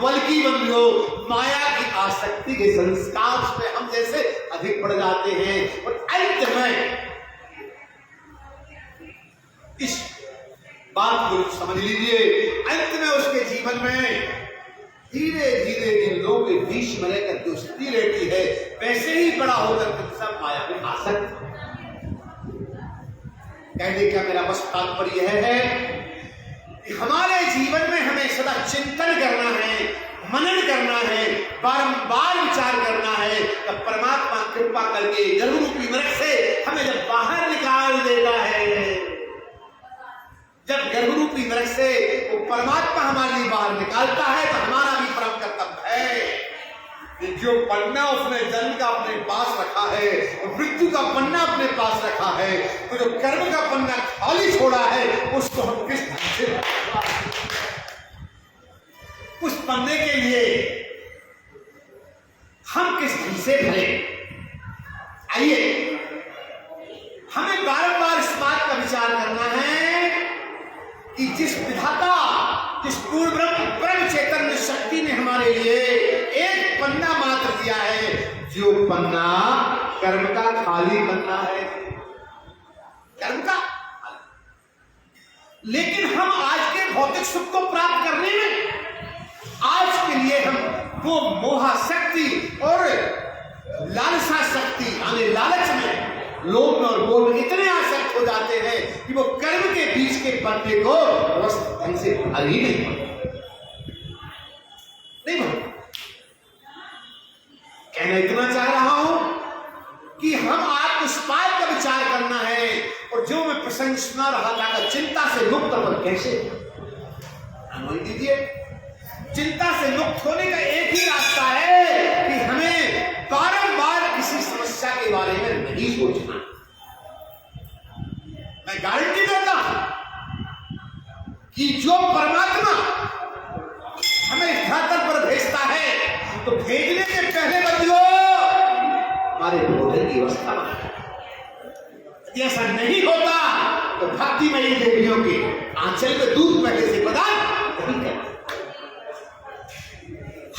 बल्कि बंदियों माया की आसक्ति के संस्कार में हम जैसे अधिक बढ़ जाते हैं और अंत में इस बात को समझ लीजिए, अंत में उसके जीवन में धीरे धीरे जिन लोगों के बीच में रहकर जो स्थिति रहती है वैसे ही बड़ा होकर सब माया में आसक्त। कहने का मेरा बस तात्पर्य यह है कि हमारे जीवन में हमें सदा चिंतन करना है, मनन करना है, बारंबार विचार करना है, तब परमात्मा कृपा करके गर्भ रूपी नरक से हमें जब बाहर निकाल देता है, जब गर्भ रूपी नरक से वो परमात्मा हमारे लिए बाहर निकालता है तो हमारा भी परम कर्तव्य है कि जो पन्ना उसने जन्म का अपने पास रखा है और मृत्यु का पन्ना अपने पास रखा है, तो जो कर्म का पन्ना खाली छोड़ा है उसको हम किस ढंग से, उस पन्ने के लिए हम किस ढंग से भरें। आइए हमें बारंबार इस बात का विचार करना है कि जिस विधाता, जिस पूर्ण ब्रह्म चैतन्य शक्ति ने हमारे लिए एक पन्ना मात्र दिया है, जो पन्ना कर्म का खाली पन्ना है, कर्म का, लेकिन हम आज के भौतिक सुख को प्राप्त करने में आज के लिए हम वो मोहा शक्ति और लालसा शक्ति यानी लालच में, लोभ और बोध में इतने आसक्त हो जाते हैं कि वो कर्म के बीच के पर्दे को व्यवस्थित ढंग से भर ही नहीं भर। कहना इतना चाह रहा हूं कि हम आप उस बात का विचार करना है, और जो मैं प्रसंग सुना रहा था कि चिंता से मुक्त पर कैसे अनुभव दीजिए। चिंता से मुक्त होने का एक ही रास्ता है कि हमें बारंबार किसी समस्या के बारे में नहीं सोचना। मैं गारंटी देता हूं कि जो परमात्मा हमें धरातल पर भेजता है तो भेजने के पहले बंदियों हमारे भोजन की व्यवस्था बनाए। यदि ऐसा नहीं होता तो भक्तिमयी देवियों के आंचल में दूध पहले से प्रदान नहीं करना।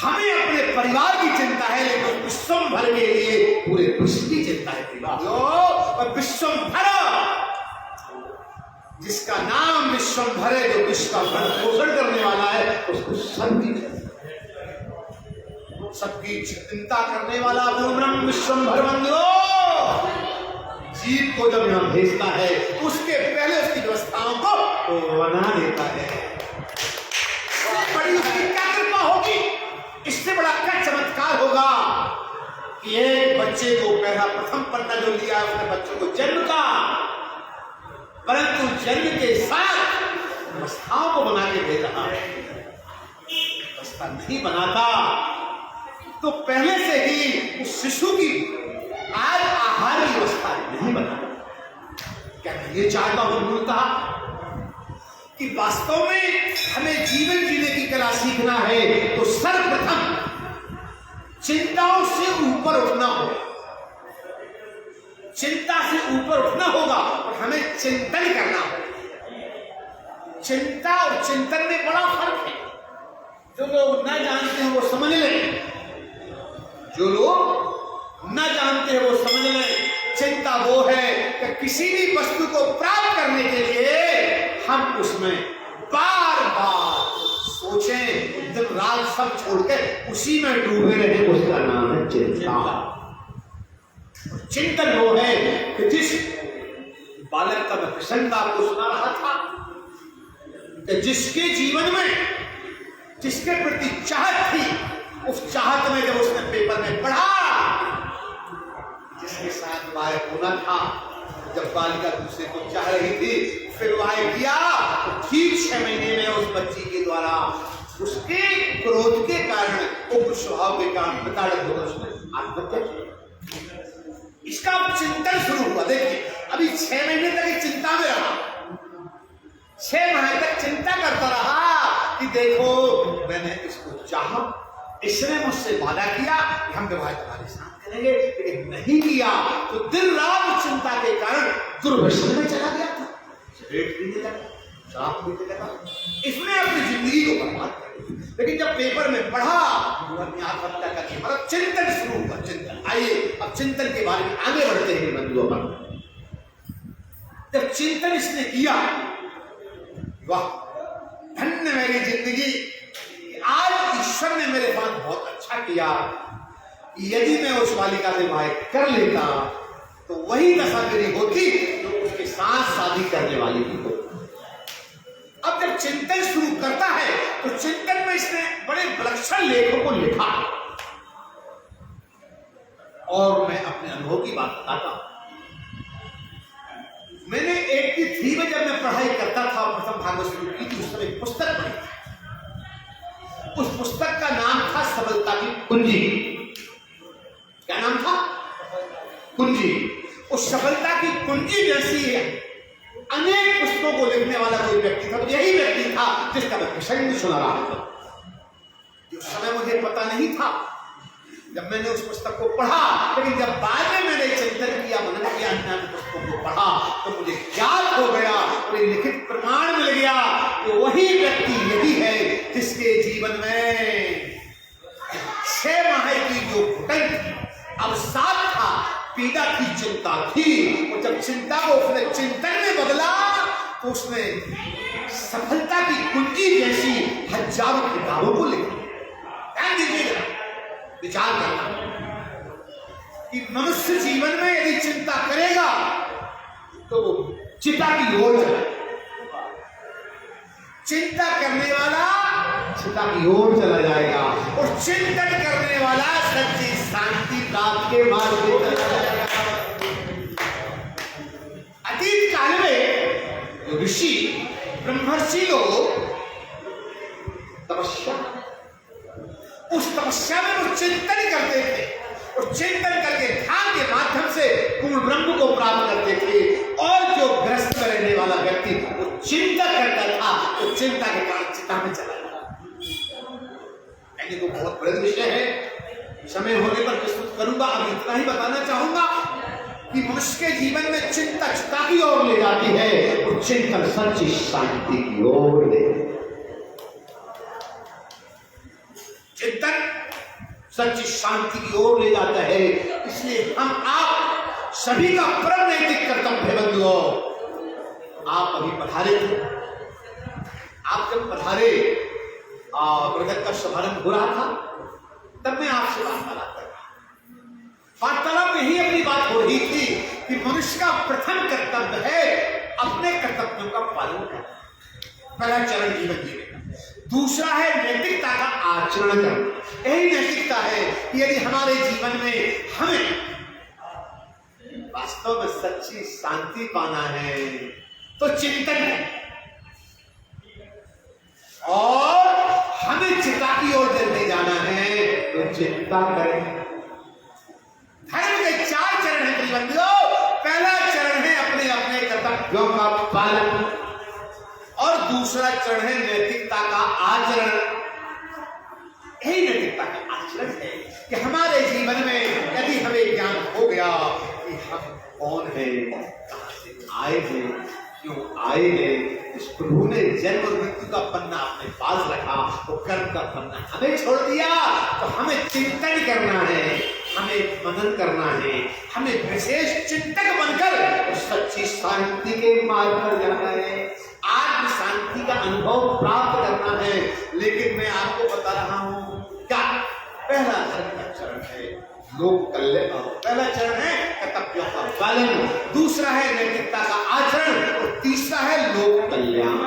हमें अपने परिवार की चिंता है, लेकिन विश्वभर के लिए पूरे विश्व की चिंता है और विश्वभर जिसका नाम विश्वभर है, जो विश्व का पोषण करने वाला है, उसको सबकी चिंता करने वाला गुरुब्रह्म विश्वभर बंधो जीव को जब यहां भेजता है तो उसके पहले उसकी व्यवस्थाओं को बना देता है। बड़ी उसकी क्या कृपा होगी, इससे बड़ा क्या चमत्कार होगा कि एक बच्चे को पहला प्रथम पन्ना जो लिया है उसने बच्चे को जन्म का, परंतु जन्म के साथ व्यवस्थाओं को बना के दे रहा है। व्यवस्था नहीं बनाता तो पहले से ही उस शिशु की आज आहार की व्यवस्था नहीं बना। क्या मैं ये चाहता हूं मूलतः कि वास्तव में हमें जीवन जीने की कला सीखना है तो सर्वप्रथम चिंताओं से ऊपर उठना होगा। चिंता से ऊपर उठना होगा और हमें चिंतन करना होगा। चिंता और चिंतन में बड़ा फर्क है। जो लोग न जानते हैं वो समझ लें, जो लोग न जानते हैं वो समझ लें। चिंता वो है कि किसी भी वस्तु को प्राप्त करने के लिए हम उसमें बार बार सोचें, दिन रात सब छोड़कर उसी में डूबे रहे, उसका नाम है चिंता। चिंतन वो है कि जिस बालक का मैं प्रसंग आपको सुना रहा था कि जिसके जीवन में जिसके प्रति चाहत थी, उस चाहत में जब उसने पेपर में पढ़ा, जिसके साथ वाय होना था, जब बालिका दूसरे को चाह रही थी, फिर वाय किया तो ठीक 6 महीने में उस बच्ची के द्वारा उसके क्रोध के कारण, उग्र स्वभाव के कारण प्रताड़ित होकर उसने आत्महत्या की। इसका चिंतन शुरू हुआ। देखिए अभी 6 महीने तक चिंता में रहा, 6 माह तक चिंता करता रहा कि देखो मैंने इसको चाहा, इसने मुझसे वादा किया कि हम विवाह तुम्हारे साथ करेंगे, लेकिन नहीं किया तो दिन रात चिंता के कारण दुर्व्यसन में चला गया था, सिगरेट पीने लगा, शराब पीने लगा, इसने अपनी जिंदगी को बर्बाद कर दिया। लेकिन जब पेपर में पढ़ा तो अपनी आत्महत्या करके मतलब चिंतन शुरू हुआ। चिंतन आइए अब चिंतन के बारे में आगे बढ़ते हैं बंधुओं पर। जब चिंतन इसने किया, वाह धन्य मेरी जिंदगी, आज ईश्वर ने मेरे साथ बहुत अच्छा किया। यदि मैं उस बालिका से विवाह कर लेता तो वही दशा मेरी होती जो उसके साथ शादी करने वाली की होती। अब जब चिंतन शुरू करता है तो चिंतन में इसने बड़े विलक्षण लेखों को लिखा और मैं अपने अनुभव की बात बताता हूं। मैंने 83 में जब मैं पढ़ाई करता था, प्रथम भागवत शुरू की थी, उस समय पुस्तक पढ़ी। उस पुस्तक का नाम था सफलता की कुंजी। क्या नाम था? कुंजी। उस सफलता की कुंजी जैसी है अनेक पुस्तकों को लिखने वाला कोई व्यक्ति था, तो यही व्यक्ति था जिसका मैं प्रसंग सुना रहा था। उस समय मुझे पता नहीं था जब मैंने उस पुस्तक को पढ़ा, लेकिन जब बाद में मैंने चिंतन किया, मनन किया, अन्य पुस्तकों को पढ़ा तो मुझे ज्ञात हो गया और लिखित प्रमाण मिल गया कि वही व्यक्ति यही है जिसके जीवन में 6 माह की जो घुटन थी अब 7 था, पीड़ा की चिंता थी, और जब चिंता को उसने चिंतन में बदला तो उसने सफलता की कुंजी जैसी हजारों किताबों को लिखा। ध्यान दीजिएगा, विचार करना कि मनुष्य जीवन में यदि चिंता करेगा तो वो चिता की ओर चले, चिंता करने वाला चिंता की ओर चला जाएगा और चिंतन करने वाला सच्ची शांति प्राप्त के मार्ग पे चला जाएगा। अतीत काल में जो ऋषि ब्रह्मर्षि लोग तपस्या, उस तपस्या में वो चिंतन करते थे और चिंतन करके ध्यान के माध्यम से पूर्ण ब्रह्म को प्राप्त करते थे। और जो ग्रस्त में रहने वाला व्यक्ति वो चिंता करता था तो चिंता के कारण चिंता में चला गया। मैंने तो बहुत बड़ा विषय है, समय होने पर प्रस्तुत करूंगा। अब इतना ही बताना चाहूंगा कि मनुष्य के जीवन में चिंता चिंता की ओर ले जाती है और चिंतन सच्ची शांति की ओर ले, चिंतन सच्ची शांति की ओर ले जाता है। इसलिए हम आप सभी का परम नैतिक कर्तव्य है बंधुओं। आप अभी पधारे थे, आप जब पधारे प्रगत का शुभारंभ हो रहा था तब मैं आपसे वार्तालाप कर रहा, वार्तालाप में ही अपनी बात हो रही थी कि मनुष्य का प्रथम कर्तव्य है अपने कर्तव्यों का पालन करना, पहला चरण जीवन जीने का। दूसरा है नैतिकता का आचरण करना। यही नैतिकता है कि यदि हमारे जीवन में हमें वास्तव में सच्ची शांति पाना है तो चिंतन है और हमें चिंता की ओर जल्दी जाना है तो चिंता करें। धर्म के 4 चरण हैं बंधुओं। पहला चरण है अपने अपने कर्तव्यों का पालन और दूसरा चरण है नैतिकता का आचरण। यही नैतिकता का आचरण है कि हमारे जीवन में यदि हमें ज्ञान हो गया कि हम कौन हैं, कहां से आए हैं, क्यों आए हैं, इस प्रभु ने जन्म और मृत्यु का पन्ना अपने पास रखा तो कर्म का पन्ना हमें छोड़ दिया। तो हमें चिंतन करना है, हमें मनन करना है, हमें विशेष चिंतक बनकर सच्ची शांति के मार्ग पर जाना है, आत्म शांति का अनुभव प्राप्त करना है। लेकिन मैं आपको बता रहा हूं क्या पहला धर्म का चरण है लोक कल्याण, पहला चरण है कर्तव्यों का पालन, दूसरा है नैतिकता का आचरण और तीसरा है लोक कल्याण।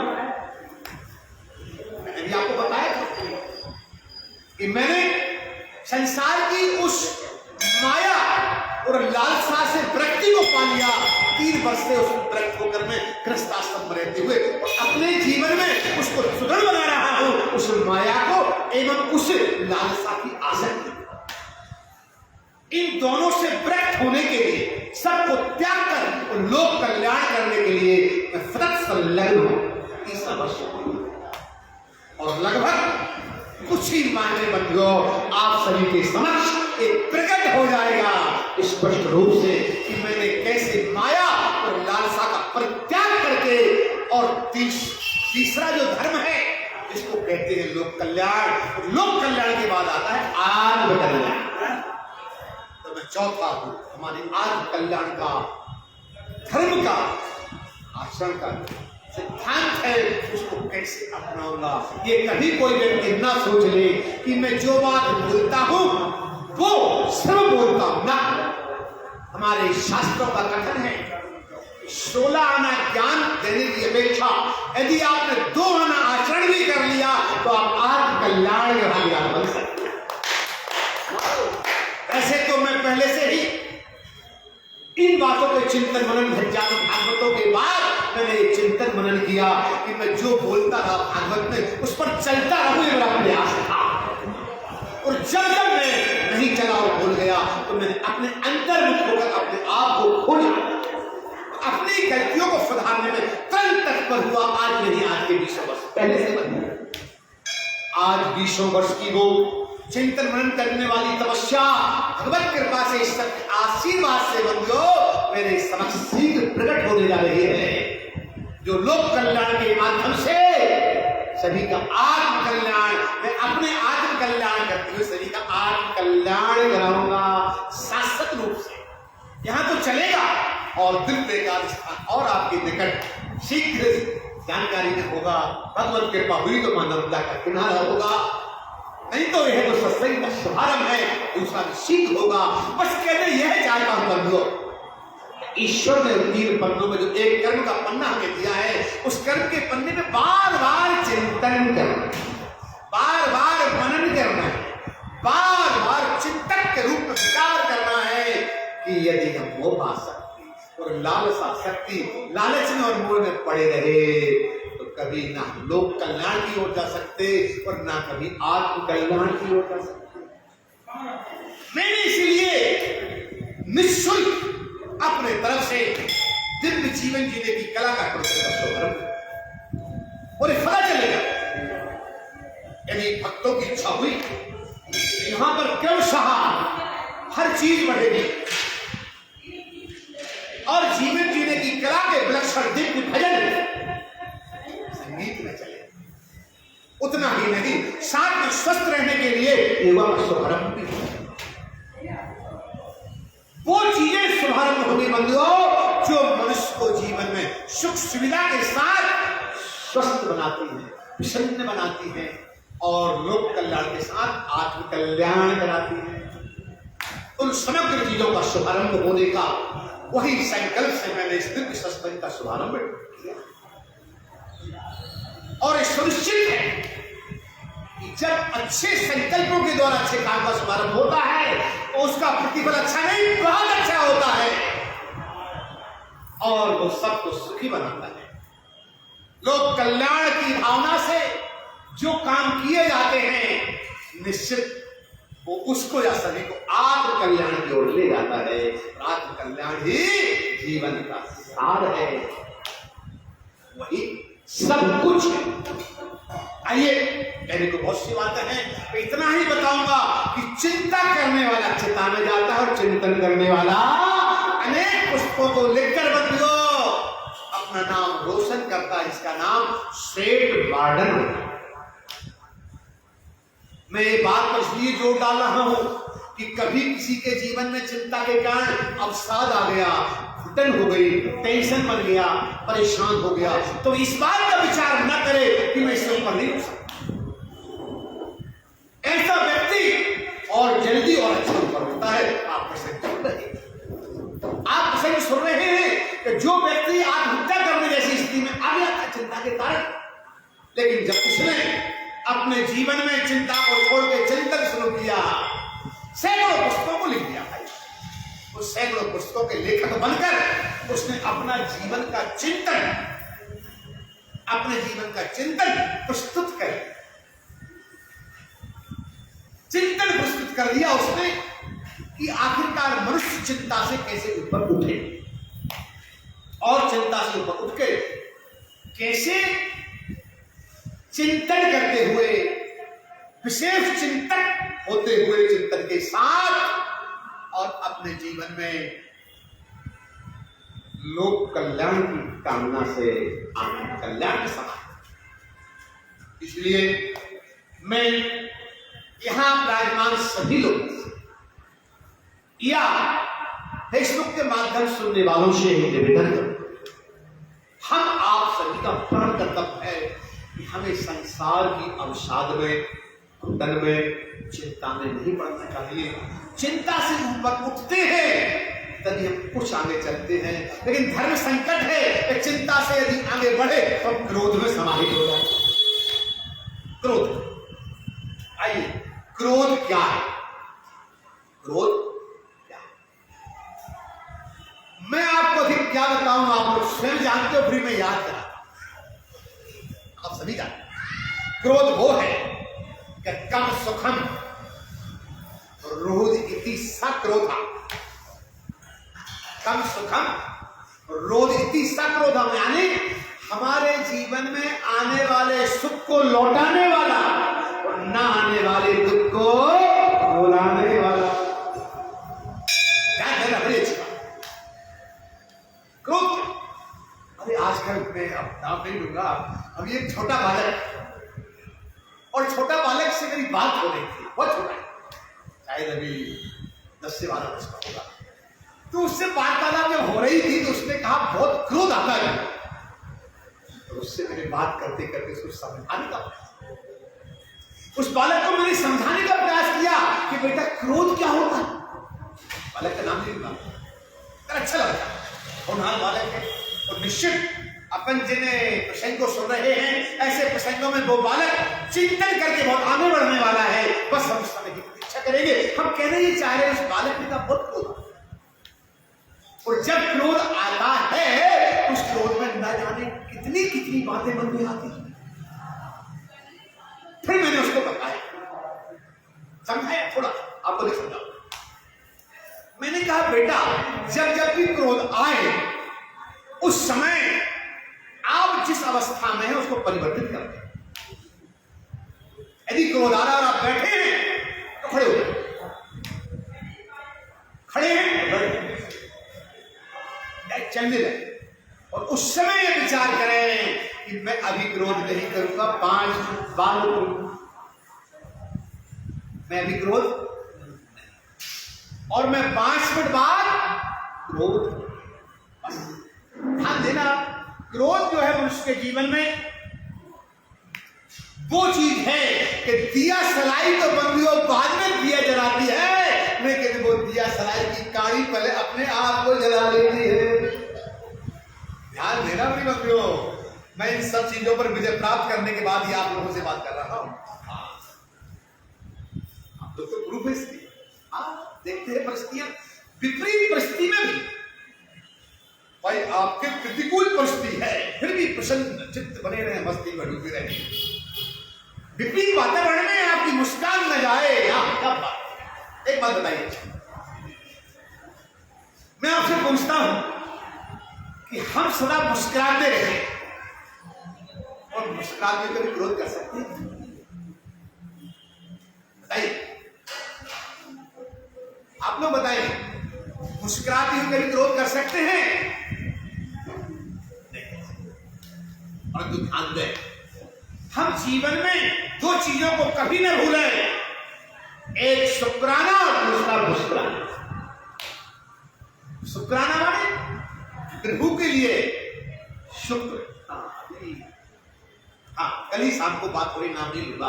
मैंने भी आपको बताया था कि मैंने संसार की उस माया और लालसा से वृत्ति को पा लिया। 3 वर्ष से उस वृत्ति होकर मैं गृहस्थाश्रम में रहते हुए और अपने जीवन में उसको सुदृढ़ बना रहा हूं, उस माया को एवं उस लालसा की आसक्ति। इन दोनों से वृत्त होने के लिए, सबको त्याग कर लोक कल्याण करने के लिए मैं सतत संलग्न हूं। 30 वर्ष और लगभग कुछ ही महीने बंधुओं आप सभी के समक्ष एक प्रकट हो जाएगा स्पष्ट रूप से कि मैंने कैसे माया और लालसा का परित्याग करके और तीसरा जो धर्म है जिसको कहते हैं लोक कल्याण, लोक कल्याण के बाद आता है आत्म कल्याण। तो मैं चौथा हूं हमारे आत्म कल्याण का धर्म का आचरण का सिद्धांत है, उसको कैसे अपनाऊंगा। ये कभी कोई व्यक्ति ना सोच ले कि मैं जो बात बोलता हूं वो सब बोलता हूं ना। हमारे शास्त्रों का कथन है 16 आना ज्ञान देने की अपेक्षा यदि आपने 2 आना आचरण भी कर लिया तो आप आत्म कल्याण के भागीदार बन सकते हैं। ऐसे तो मैं पहले से ही इन बातों के चिंतन मनन भागवतों के बाद मैंने चिंतन मनन किया कि मैं जो बोलता रहा भागवत में उस पर चलता रहूं, मेरा प्रयास था। और जब जब मैं नहीं चला और भूल गया तो मैंने अपने अंतर्मुख होकर अपने आप को खोजा, अपनी गलतियों को सुधारने में तुरंत तत्पर हुआ। आज नहीं, आज के 20 वर्ष पहले से बनी, आज 20 वर्ष की वो चिंतन मनन करने वाली तपस्या भगवत कृपा से इस आशीर्वाद से बंधुओं मेरे समक्ष शीघ्र प्रकट होने जा रही है, जो लोक कल्याण के माध्यम से सभी का आत्म कल्याण, मैं अपने आत्म कल्याण करते हुए सभी का आत्म कल्याण कराऊंगा शाश्वत रूप से। यहां तो चलेगा और दिल एकादश और आपके निकट शीघ्र जानकारी में होगा। भगवत कृपा हुई तो मानवता का किनारा होगा, नहीं तो यह तो सत्संग का शुभारंभ है, दूसरा शीघ्र होगा। बस कहते यह चाहता हूं बंधुओं, ईश्वर ने 3 पन्नों में जो एक कर्म का पन्ना हमें दिया है उस कर्म के पन्ने में बार बार चिंतन चिंतन करना, बार बार मनन करना है, बार बार चिंतक के रूप में विचार करना है कि यदि हम मोह आसक्ति और लालसा शक्ति, लालच में और मोह में पड़े रहे तो कभी ना हम लोक कल्याण की ओर जा सकते और ना कभी आत्म कल्याण की ओर जा सकते। मैंने इसलिए निःशुल्क अपने तरफ से दिव्य जीवन जीने की कला का शुभारंभ, और ये पता चलेगा यदि भक्तों की इच्छा हुई यहां पर क्रमशः हर चीज बढ़ेगी और जीवन जीने की कला के विलक्षण दिव्य भजन संगीत में चले। उतना ही नहीं, साथ में स्वस्थ रहने के लिए एवं शुभारंभ भी वो चीजें शुभारंभ होगी बंधुओं जो मनुष्य को जीवन में सुख सुविधा के साथ स्वस्थ बनाती है, प्रसन्न बनाती है और लोक कल्याण के साथ आत्म कल्याण कराती है। उन समग्र चीजों का शुभारंभ होने का वही संकल्प से मैंने इस दिव्य सत्संग का शुभारंभ किया। और ये सुनिश्चित है कि जब अच्छे संकल्पों के द्वारा अच्छे काम का शुभारंभ होता है तो उसका प्रतिफल अच्छा नहीं, बहुत अच्छा होता है और वो सबको सुखी बनाता है। लोक कल्याण की भावना से जो काम किए जाते हैं निश्चित वो उसको या सभी को आत्म कल्याण की ओर ले जाता है। आत्म कल्याण ही जीवन का सार है, वही सब कुछ है। आइए, कहने को बहुत सी बातें हैं, इतना ही बताऊंगा कि चिंता करने वाला चिंता में जाता है और चिंतन करने वाला अनेक पुस्तकों को लिखकर बंधुओं अपना नाम रोशन करता है। इसका नाम सेठ वार्डन है। मैं ये बात पर इसलिए जोर डाल रहा हूं कि कभी किसी के जीवन में चिंता के कारण अवसाद आ गया, घुटन हो गई, टेंशन बन गया, परेशान हो गया, तो इस बात का विचार न करे कि मैं इसके ऊपर नहीं रुक सकता। ऐसा व्यक्ति और जल्दी और अच्छा ऊपर होता है। आप प्रसंग सुन रहे हैं, आप प्रसंग सुन रहे हैं कि जो व्यक्ति आत्महत्या करने जैसी स्थिति में आ गया था चिंता के कारण, लेकिन जब उसने अपने जीवन में चिंता को छोड़ के चिंतन शुरू किया, सैकड़ों पुस्तकों को लिख दिया भाई, उस सैकड़ों पुस्तकों के लेखक बनकर उसने अपना जीवन का चिंतन, अपने जीवन का चिंतन प्रस्तुत कर दिया उसने कि आखिरकार मनुष्य चिंता से कैसे ऊपर उठे और चिंता से ऊपर उठ के कैसे चिंतन करते हुए, विशेष चिंतक होते हुए चिंतन के साथ और अपने जीवन में लोक कल्याण की कामना से आत्म कल्याण के समान। इसलिए मैं यहां विराजमान सभी लोग या फेसबुक के माध्यम से सुनने वालों से निवेदन करूं, हम आप सभी का प्रण कर्तव्य है कि हमें संसार की अवसाद में, घुटन में, चिंता में नहीं पड़ना चाहिए। चिंता से ऊपर उठते हैं तभी हम कुछ आगे चलते हैं, लेकिन धर्म संकट है कि चिंता से यदि आगे बढ़े तो हम क्रोध में समाहित हो जाए। क्रोध, आइए, क्रोध क्या है? क्रोध क्या है? मैं आपको अधिक क्या बताऊं, आप लोग स्वयं जानते हो, फिर मैं याद करा, आप सभी जानते। क्रोध वो है कि कम सुखम रोध इति सक्रोधा, कम सुखम रोध इति सक्रोधा, यानी हमारे जीवन में आने वाले सुख को लौटाने वाला और ना आने वाले दुख को भुलाने वाला। क्या है बड़ी अच्छी बात। क्रोध, अरे आजकल मैं अब नाम नहीं लूंगा, अभी एक छोटा बालक और छोटा बालक से मेरी बात हो रही थी, बहुत छोटा है, शायद अभी 10 से 12 वर्ष का होगा, तो उससे वार्तालाप जब हो रही थी तो उसने कहा बहुत क्रोध आता है, तो उससे मेरी बात करते करते उसको समझाने का प्रयास, उस बालक को मैंने समझाने का प्रयास किया कि बेटा क्रोध क्या होता है। बालक का नाम नहीं लूंगा, अच्छा लगता, होनहार बालक है और निश्चित अपन जिन्हें प्रसंग को सुन रहे हैं, ऐसे प्रसंगों में वो बालक चिंतन करके बहुत आगे बढ़ने वाला है। बस हम उस समय की प्रतीक्षा करेंगे। हम कहने ये चाह रहे हैं उस बालक ने का बहुत क्रोध, और जब क्रोध आता है उस क्रोध में न जाने कितनी कितनी बातें मन में आती हैं। फिर मैंने उसको बताया, समझाया, थोड़ा आपको नहीं समझाऊं। मैंने कहा बेटा, जब जब भी क्रोध आए उस समय आप जिस अवस्था में है उसको परिवर्तित कर दें। यदि क्रोध आ रहा और आप बैठे हैं तो खड़े हो जाए, खड़े हैं चलने लगे, और उस समय ये विचार करें कि मैं अभी क्रोध नहीं करूंगा, 5 मिनट बाद करूंगा। मैं अभी क्रोध, और मैं 5 मिनट बाद क्रोध। ध्यान देना, क्रोध जो है मनुष्य के जीवन में वो चीज है कि दिया सलाई तो बंदियों बाद में दिया जलाती है, लेकिन वो दिया सलाई की काड़ी पहले अपने आप को जला लेती है। ध्यान देना अपनी बंदियों, मैं इन सब चीजों पर विजय प्राप्त करने के बाद ही आप लोगों से बात कर रहा हूं। आप लोग तो प्रूफ है इसकी। देखते हैं परिस्थितियां, विपरीत परिस्थिति में भी भाई आपके प्रतिकूल परिस्थिति है, फिर भी प्रसन्न चित्त बने रहे, मस्ती में डूबे रहे। विपरीत वातावरण में आपकी मुस्कान न जाए, क्या बात। एक बात बताइए, मैं आपसे पूछता हूं कि हम सदा मुस्कुराते रहे और मुस्कुराते हुए कभी क्रोध कर सकते हैं? बताइए, आप लोग बताइए, मुस्कुराते हुए कभी क्रोध कर सकते हैं? और तो ध्यान दें, हम जीवन में 2 चीजों को कभी न भूलें, एक शुक्राना और दूसरा मुस्कुराना। शुक्राना माने प्रभु के लिए शुक्र। कल ही शाम को बात हो रही, नाम नहीं लूंगा,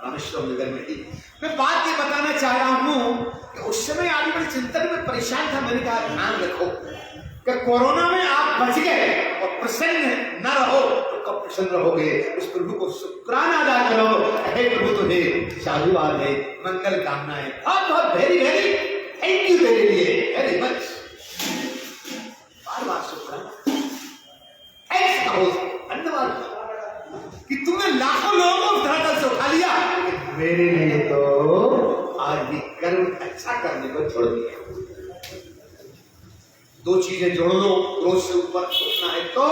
रामेश्वर नगर में ही। मैं बात ये बताना चाह रहा हूं कि उस समय आदमी बड़े चिंतन में परेशान था। मैंने कहा ध्यान रखो कि कोरोना में आप बच गए और प्रसन्न न रहो तो कब प्रसन्न रहोगे? उस प्रभु को शुक्राना अदा करो। हे प्रभु, तुम्हें साधुवाद है, मंगल कामनाएं, बहुत बहुत वेरी वेरी थैंक यू मेरे लिए, वेरी मच। बार बार शुक्राना, थैंक्स कहो, धन्यवाद कि तुमने लाखों लोगों को धरातल से उठा लिया, मेरे लिए तो आज भी कर्म अच्छा करने को छोड़ दिया। 2 चीजें जोड़ लो, क्रोध से ऊपर उठना है तो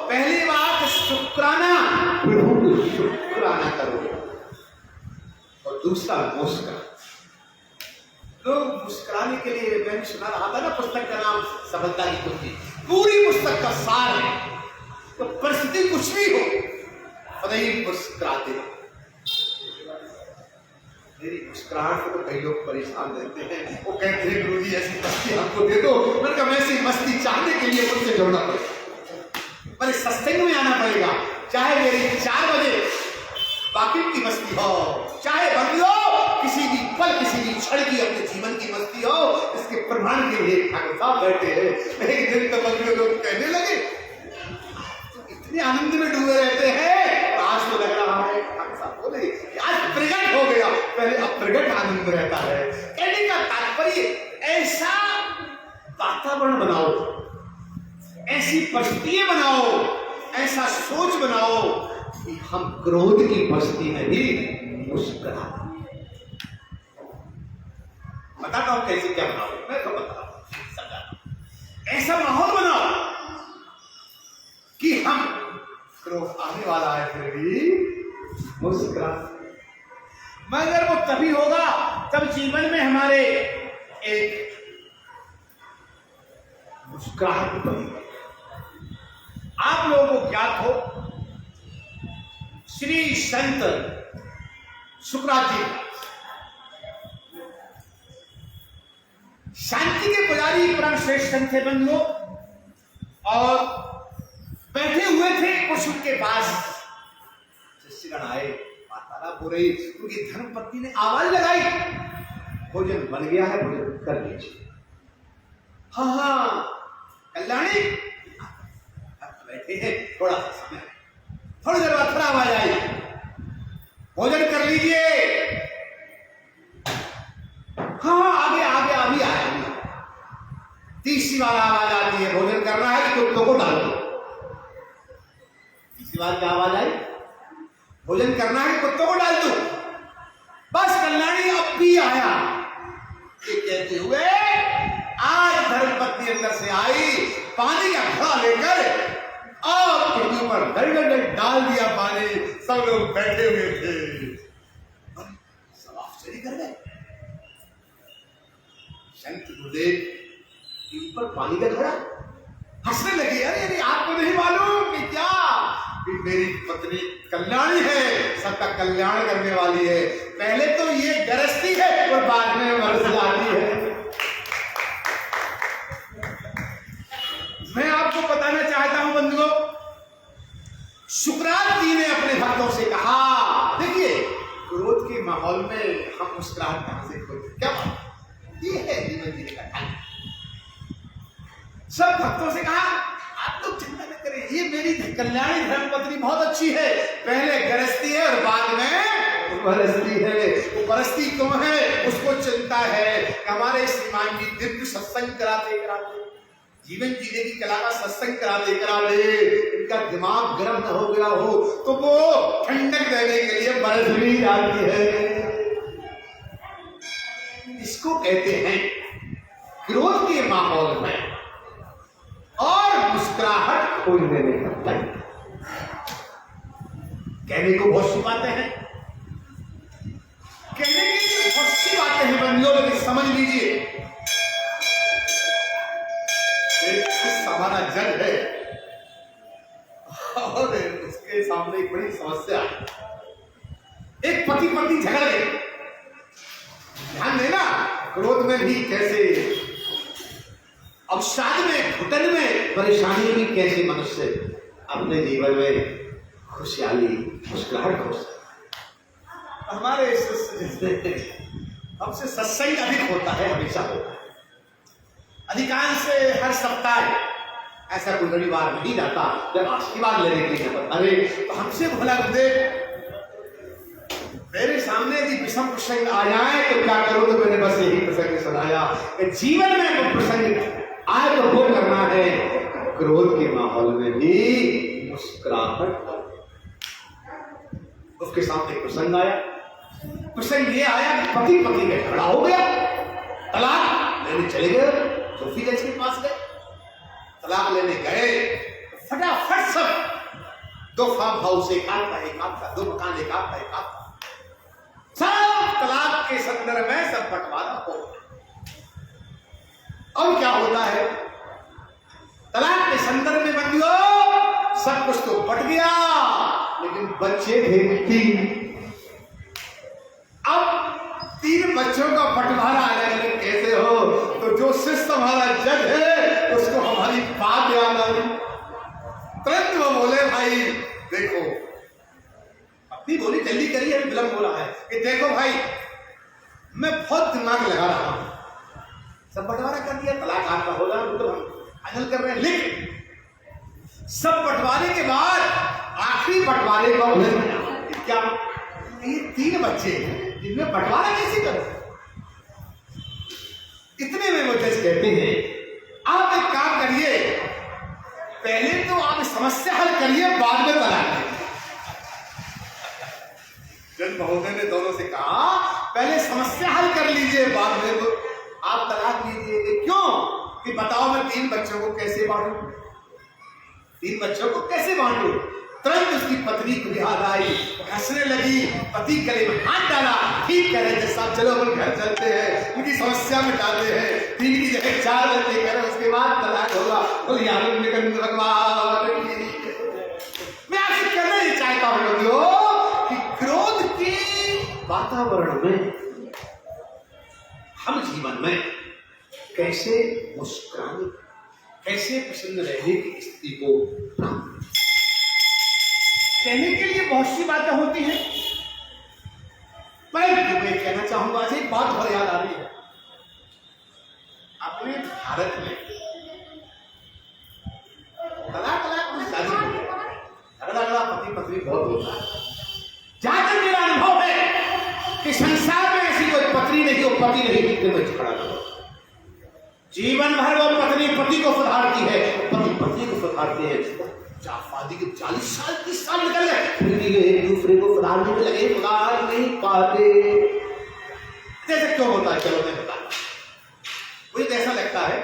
पहली बात शुक्राना, प्रभु को शुक्राना करो, और दूसरा मुस्कुराना। लोग मुस्कुराने के लिए, मैंने सुना रहा था ना, पुस्तक का नाम सफलता की कुंजी, पूरी पुस्तक का सार है। तो परिस्थिति कुछ भी हो, नहीं मुस्कुराते। मेरी मुस्कुराहट को तो कई लोग परेशान रहते हैं, वो कहते हैं गुरु जी ऐसी मस्ती हमको दे दो। मैंने कहा ऐसी मस्ती चाहने के लिए मुझसे जोड़ना पड़ेगा, पर सत्संग में आना पड़ेगा। चाहे मेरी 4 बजे बाकी की मस्ती हो, चाहे बंदियों किसी भी पल, किसी भी क्षण की अपने जीवन की मस्ती हो, इसके प्रमाण के लिए ठाकुर साहब बैठे हैं। एक दिन तो बंदियों लोग कहने लगे इतने आनंद में डूबे रहते हैं, आज तो लग रहा है ठाकुर साहब बोले आज प्रगट हो गया, पहले अप्रगट आनंद रहता है। कहने का तात्पर्य ऐसा वातावरण बनाओ, ऐसी परिस्थितियां बनाओ, ऐसा सोच बनाओ कि हम क्रोध की परिस्थिति में भी मुस्कुरा। बताता हूं कैसे क्या बनाओ, मैं तो बता रहा हूं। ऐसा माहौल बनाओ कि हम क्रोध आने वाला है फिर भी मुस्कुरा। मगर वो तभी होगा तब जीवन में हमारे एक मुस्कुराहट बनेगी। आप लोगों को ज्ञात हो, श्री संत सुकरात जी शांति के पुजारी परम श्रेष्ठ संत थे बंधुओं, और बैठे हुए थे कुछ उनके पास शिष्यगण आए, वार्तालाप हो रही। उनकी धर्मपत्नी ने आवाज लगाई, भोजन बन गया है, भोजन कर लीजिए। हाँ कल्याणी बैठे हैं, थोड़ा सा समय, थोड़ी देर बाद फिर आवाज आई, भोजन कर लीजिए। हाँ आगे आगे अभी आया। तीसरी बार आवाज आती है, भोजन करना है तो कुत्तों को डाल दो। तीसरी बार क्या आवाज आई, भोजन करना है कुत्तों को डाल दो। बस कल्याणी अब भी आया, ये कहते हुए आज धर्मपत्नी अंदर से आई, पानी का घड़ा लेकर और के ऊपर गड़ डाल दिया पानी। सब लोग बैठे हुए थे, सब आश्चर्य कर गए। संत गुरुदेव के ऊपर पानी का घड़ा, हंसने लगे, अरे अरे आपको नहीं मालूम कि क्या, कि मेरी पत्नी कल्याणी है, सबका कल्याण करने वाली है। पहले तो ये गरजती है और बाद में बरस जाती है। मैं आपको बताना चाहता हूं बंधुओं, शुक्राचार्य जी ने अपने भक्तों से कहा, देखिए क्रोध के माहौल में हम मुस्कुराहट कहां से खोलें, क्या बात, ये है जीवन जीने का ढंग। सब भक्तों से कहा, आप लोग चिंता न करें, ये मेरी कल्याणी धर्मपत्नी बहुत अच्छी है, पहले गरजती है और बाद में बरसती है। वो बरसती क्यों है, उसको चिंता है कि हमारे श्रीमान जी दिव्य सत्संग कराते कराते, जीवन जीने की कला का सत्संग कराते कराते इनका दिमाग गर्म न हो गया हो, तो वो ठंडक देने के लिए बरस भी जाती है। इसको कहते हैं क्रोध के माहौल में और मुस्कुराहट खोल देने का तंत्र। कहने को बहुत सी बातें हैं, कहने के लिए बहुत सी बातें हैं बंधुओं, लेकिन समझ लीजिए हमारा जग है और उसके सामने एक बड़ी समस्या है। एक पति पत्नी झगड़ गए, ध्यान देना, क्रोध में भी कैसे, अवसाद में, घुटन में, परेशानी में कैसे मनुष्य अपने जीवन में खुशहाली मुस्कुराहट हो सकता। हमारे हमसे सत्संग अधिक होता है, हमेशा होता है, अधिकांश हर सप्ताह ऐसा कोई रविवार नहीं जाता जब आशीर्वाद लेने के लिए। अरे तो हमसे भला गुरुदेव मेरे सामने यदि विषम प्रसंग आ जाए तो क्या करो, तो मैंने बस यही प्रसंग सुनाया कि जीवन में वो प्रसंग आए तो वो करना है, क्रोध के माहौल में भी मुस्कुराहट। उसके सामने प्रसंग आया, प्रसंग ये आया कि पति पत्नी में खड़ा हो गया, तलाक लेने चले गए, सोफी जज के पास गए, तलाक लेने गए, फटाफट सब 2 फार्म हाउस एक आपका 2 मकान एक आपका सब तलाक के संदर्भ में सब बंटवारा हो। अब क्या होता है, तलाक के संदर्भ में बंदियों सब कुछ तो बट गया, लेकिन बच्चे थे 3। अब 3 बच्चों का बंटवारा आ जाएगा, कैसे हो, तो जो शिष्य हमारा जज है उसको हमारी बात याद आई, तुरंत वो बोले भाई देखो, अपनी बोली जल्दी करिए, विलंब हो रहा है, कि देखो भाई मैं बहुत दिमाग लगा रहा हूं, सब बंटवारा कर दिया, तलाक आपका हो रहा है, तो हम फाइनल कर रहे हैं, लेकिन सब बंटवारे के बाद आखिरी बंटवारे का क्या, ये 3 बच्चे जिनमें बंटवारा कैसे करो। इतने में वो जज कहते हैं आप एक काम करिए, पहले तो आप समस्या हल करिए, बाद में तलाक दीजिए। जज महोदय ने दोनों से कहा पहले समस्या हल कर लीजिए, बाद में तो आप तलाक लीजिए। क्यों, कि बताओ मैं 3 बच्चों को कैसे बांटूं, 3 बच्चों को कैसे बांटूं। तुरंत उसकी पत्नी को याद आई, हंसने लगी, पति गले में हाथ डाला, ठीक कह रहे थे साहब, चलो अपन घर चलते हैं, उनकी समस्या मिटाते हैं, 3 की जगह 4 बच्चे कह रहे, उसके बाद तलाक होगा। बोले यार भगवान, मैं आपसे कहना ही चाहता हूं कि क्रोध के वातावरण में हम जीवन में कैसे मुस्कुराने, कैसे प्रसन्न रहने की स्थिति को प्राप्त। कहने के लिए बहुत सी बातें होती हैं, पर मैं कहना चाहूंगा, आज एक बात और याद आ रही है। अपने भारत में तलाक शादी पत्नी बहुत होता है। जहां तक मेरा अनुभव है कि संसार में ऐसी कोई पत्नी नहीं, वो पति नहीं जितने में खड़ा करो। जीवन भर वो पत्नी पति को सुधारती है, पति पत्नी को सुधारते हैं। शादी के 40 साल 30 साल निकल गए, फिर भी एक दूसरे को सुधारने में लगे, सुधार नहीं पाते। जैसे क्यों होता है, चलो मैं बता। मुझे ऐसा लगता है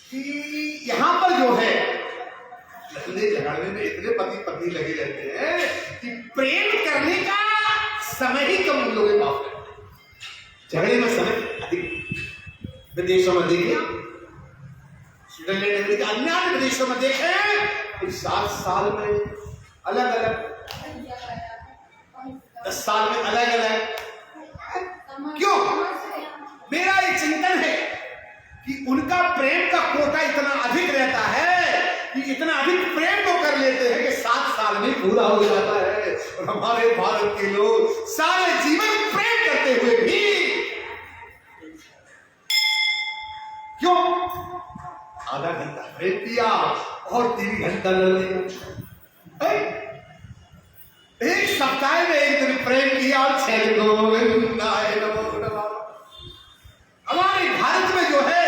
कि यहाँ पर जो है लड़ने झगड़ने में इतने पति पत्नी लगे रहते हैं कि प्रेम करने का समय ही कम लोगों के पास है, झगड़े में समय अधिक। विदेशों में देखिए, स्विट्जरलैंड, अमेरिका, अन्य विदेशों में देखें, 7 साल में अलग अलग, 10 साल में अलग अलग। क्यों? मेरा ये चिंतन है कि उनका प्रेम का कोटा इतना अधिक रहता है कि इतना अधिक प्रेम वो कर लेते हैं कि 7 साल में पूरा हो जाता है। और हमारे भारत के लोग सारे जीवन प्रेम करते हुए भी क्यों? आधा घंटा प्रेम किया और 3 घंटा लड़े। एक सप्ताह में एक दिन प्रेम किया और 6 दिन। हमारे भारत में जो है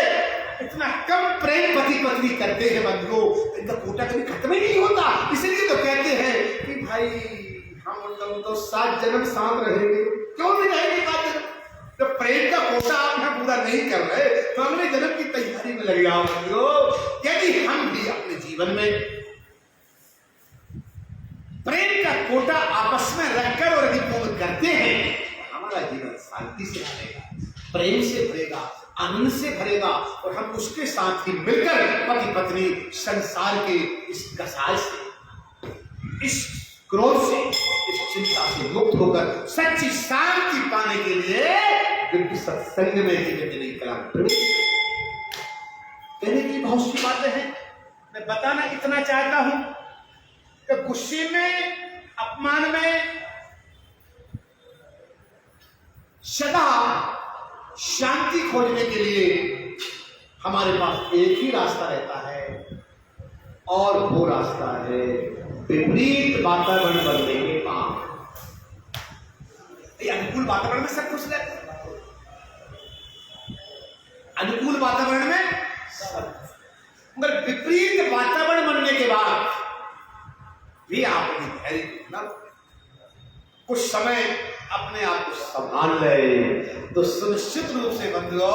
इतना कम प्रेम पति पत्नी करते हैं बंधुओं, इनका कोटा कभी खत्म ही नहीं होता। इसलिए तो कहते हैं कि भाई हम तो 7 जन्म साथ रहेंगे। क्यों नहीं रहेंगे 7 जन्म? तो प्रेम का कोटा आप यहाँ पूरा नहीं कर रहे तो अगले जन्म की तैयारी में लग जाओ बंधुओं। यदि हम भी अपने जीवन में प्रेम का कोटा आपस में रखकर और यदि पूर्ण करते हैं, हमारा जीवन शांति से भरेगा, प्रेम से भरेगा, आनंद से भरेगा और हम उसके साथ ही मिलकर पति पत्नी संसार के इस कसाय से, इस क्रोध से, इस चिंता से मुक्त होकर सच्ची शांति पाने के लिए जिनकी सत्संग में नहीं कलाम कहने की बहुत सी बातें हैं। मैं बताना इतना चाहता हूं कि गुस्से में, अपमान में सदा शांति खोजने के लिए हमारे पास एक ही रास्ता रहता है और वो रास्ता है विपरीत वातावरण बनने के बाद। अनुकूल वातावरण में सब खुश रहते हैं, अनुकूल वातावरण में सब, मगर विपरीत वातावरण बनने के बाद भी आपने धैर्य, कुछ समय अपने आप को संभाल ले तो सुनिश्चित रूप से बंधुओं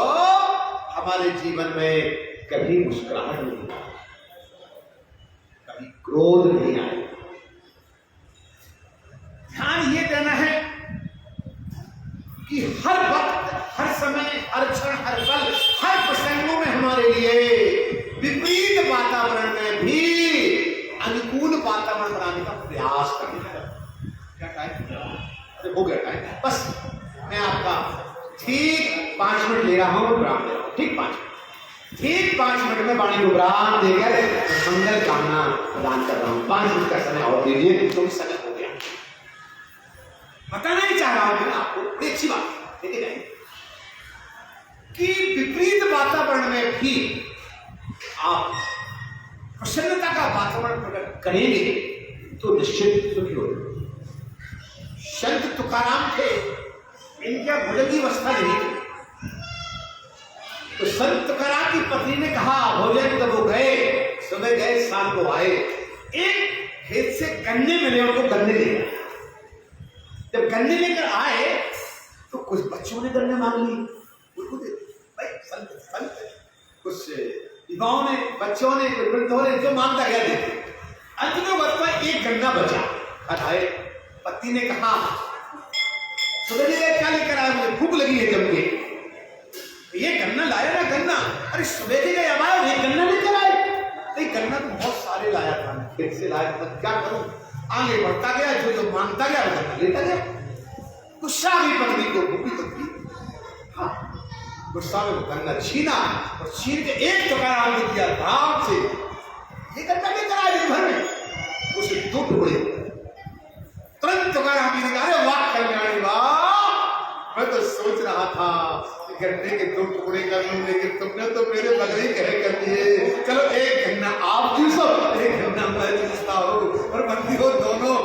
हमारे जीवन में कभी मुस्कुराहट नहीं, कभी क्रोध नहीं आए। ध्यान ये देना है कि हर वक्त, हर समय, हर क्षण, हर पल, हर प्रसंगों में हमारे लिए विपरीत वातावरण में भी अनुकूल वातावरण बनाने का प्रयास करना है। क्या टाइम हो गया? टाइम बस मैं आपका ठीक 5 मिनट ले रहा हूं, विराम दे रहा हूं। ठीक 5 मिनट, ठीक 5 मिनट में वाणी को विराम देकर मंगल कामना प्रदान कर रहा हूं। 5 मिनट का समय और दीजिए, तो समय हो गया। बताना ही चाह रहा हूं मैं आपको, बड़ी अच्छी बात है कि विपरीत वातावरण में भी आप प्रसन्नता का वातावरण प्रकट करेंगे तो निश्चित सुखी होगा। संत तुकाराम थे, इनका भोजन की अवस्था नहीं थी, तो संत तुकाराम की पत्नी ने कहा भोजन जब वो गए, सुबह गए शाम को आए, एक खेत से गन्ने मिले, उनको गन्ने ले गए। जब गन्ने लेकर आए तो कुछ बच्चों ने गन्ने मांग ली, भाई संत संत, कुछ युवाओं ने, बच्चों ने, वृद्धों ने, जो मांगता गया थे। अंत में बचपा एक गन्ना बचा। आए पति ने कहा सुबह क्या लेकर आया, मुझे भूख लगी है जम के। ये गन्ना लाया ना गन्ना, अरे सुबह के गए अब आए एक गन्ना लेकर आए। नहीं गन्ना तो बहुत सारे लाया था, खेत से लाया था, क्या करूं? आगे बढ़ता गया, जो जो मांगता गया वो गन्ना लेता गया। गुस्सा भी पत्नी को, भूखी पत्नी, हाँ गुस्सा में वो गन्ना छीना और छीन के एक टुकड़ा दिया आराम से। ये गन्ना लेकर आए दिन भर में, उसे 2 टुकड़े। तुरंत तुकाराम जी ने कहा अरे वाह कल्याणी वाह, मैं तो सोच रहा था कि गन्ने के 2 टुकड़े कर लूं, लेकिन तुमने तो मेरे बगल ही कहे कर दिए। चलो एक गन्ना आप चूसो, एक गन्ना मैं चूसता हूँ, और बंदी हो दोनों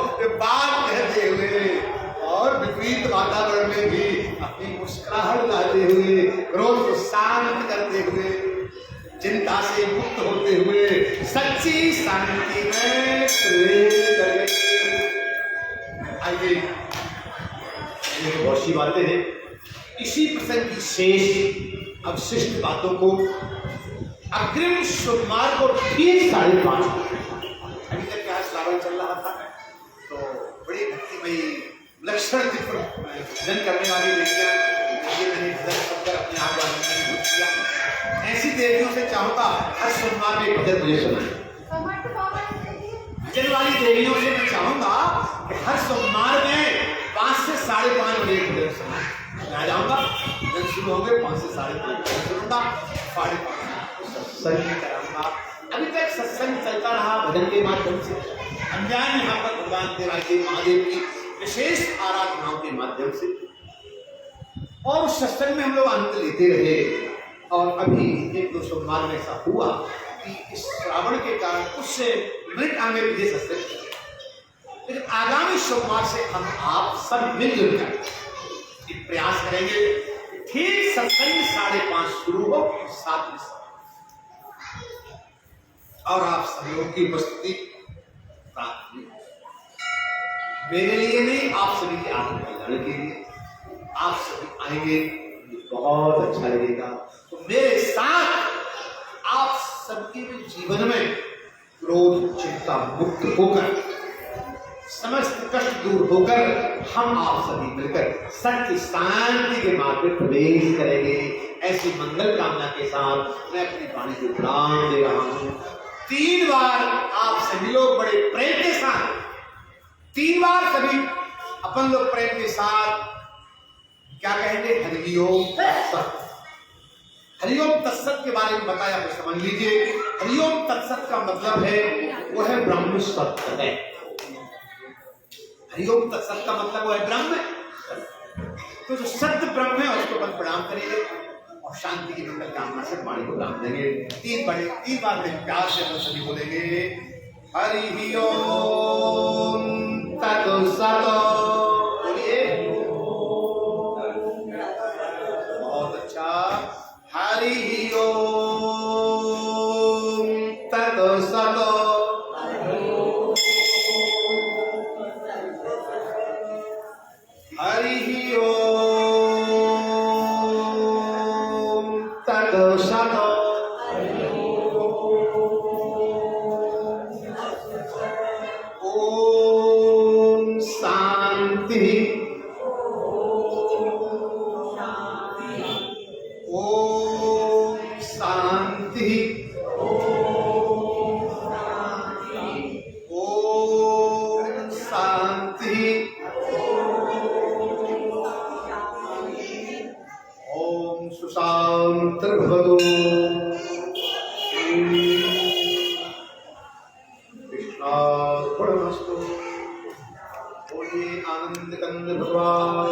सच्ची शांति में प्रवेश करें। आइए, ये बहुत सी बातें हैं। इसी प्रसंग की शेष अवशिष्ट बातों को अग्रिम सोमवार को ठीक 5:30 अभी तक क्या श्रावण चल रहा था, तो बड़ी भक्तिमयी लक्षण भजन करने वाली लड़कियां, मैंने भजन सुनकर अपने आप भूल किया। ऐसी देवियों से चाहूंगा हर सोमवार में भजन मुझे सुनाए। भजन वाली देवियों से मैं चाहूंगा कि हर सोमवार में 5 से 5:30 बजे भजन सुनाए। मैं आ जाऊंगा, भजन शुरू होंगे 5 से 5:30 सुनूंगा, 5:30 सत्संग कराऊंगा। अभी तक सत्संग चलता रहा भजन के माध्यम से, अन्याय यहाँ पर भगवान देवादेव महादेव की विशेष आराधनाओं के माध्यम से, और उस सत्संग में हम लोग आनंद लेते रहे। और अभी 1-2 सोमवार में ऐसा हुआ कि इस श्रावण के कारण कुछ मिनट आगे पीछे सत्संग किया, लेकिन आगामी सोमवार से हम आप सब मिलजुल कर एक प्रयास करेंगे ठीक सत्संग 5:30 शुरू हो 7 बजे, और आप सब लोगों की उपस्थिति प्राप्त हुई। मेरे लिए नहीं, आप सभी के आत्मकल्याण के लिए आप सभी आएंगे, बहुत अच्छा लगेगा। तो मेरे साथ आप सबके जीवन में क्रोध चिंता मुक्त होकर, समस्त कष्ट दूर होकर हम आप सभी मिलकर सत्य शांति के मार्ग में प्रवेश करेंगे। ऐसी मंगल कामना के साथ मैं अपनी वाणी को प्रणाम दे रहा हूं। 3 बार आप सभी लोग बड़े प्रेम के साथ, 3 बार सभी अपन लोग प्रेम के साथ क्या कहेंगे? हरिओम तत्सत। हरिओम तत्सत के बारे में बताया तो समझ लीजिए। हरिओम तत्सत का मतलब है वो है ब्रह्म सत्य है। हरिओम तत्सत का मतलब वो है ब्रह्म। तो जो सत्य ब्रह्म है उसको अपन प्रणाम करेंगे और शांति की मंगल कामना से वाणी को प्रणाम देंगे। 3 बार में प्यार से हम सभी बोलेंगे हरि ओम तत्सत। बोलिए, बहुत अच्छा। हरि ओम तत्सत। हरि ओम तत्सत। ओम शांति। ओम शांति। ओम शांति। ओम सुशांतिर्भवतु। कृष्णार्पणमस्तु। बोलिए आनंद कंद भगवान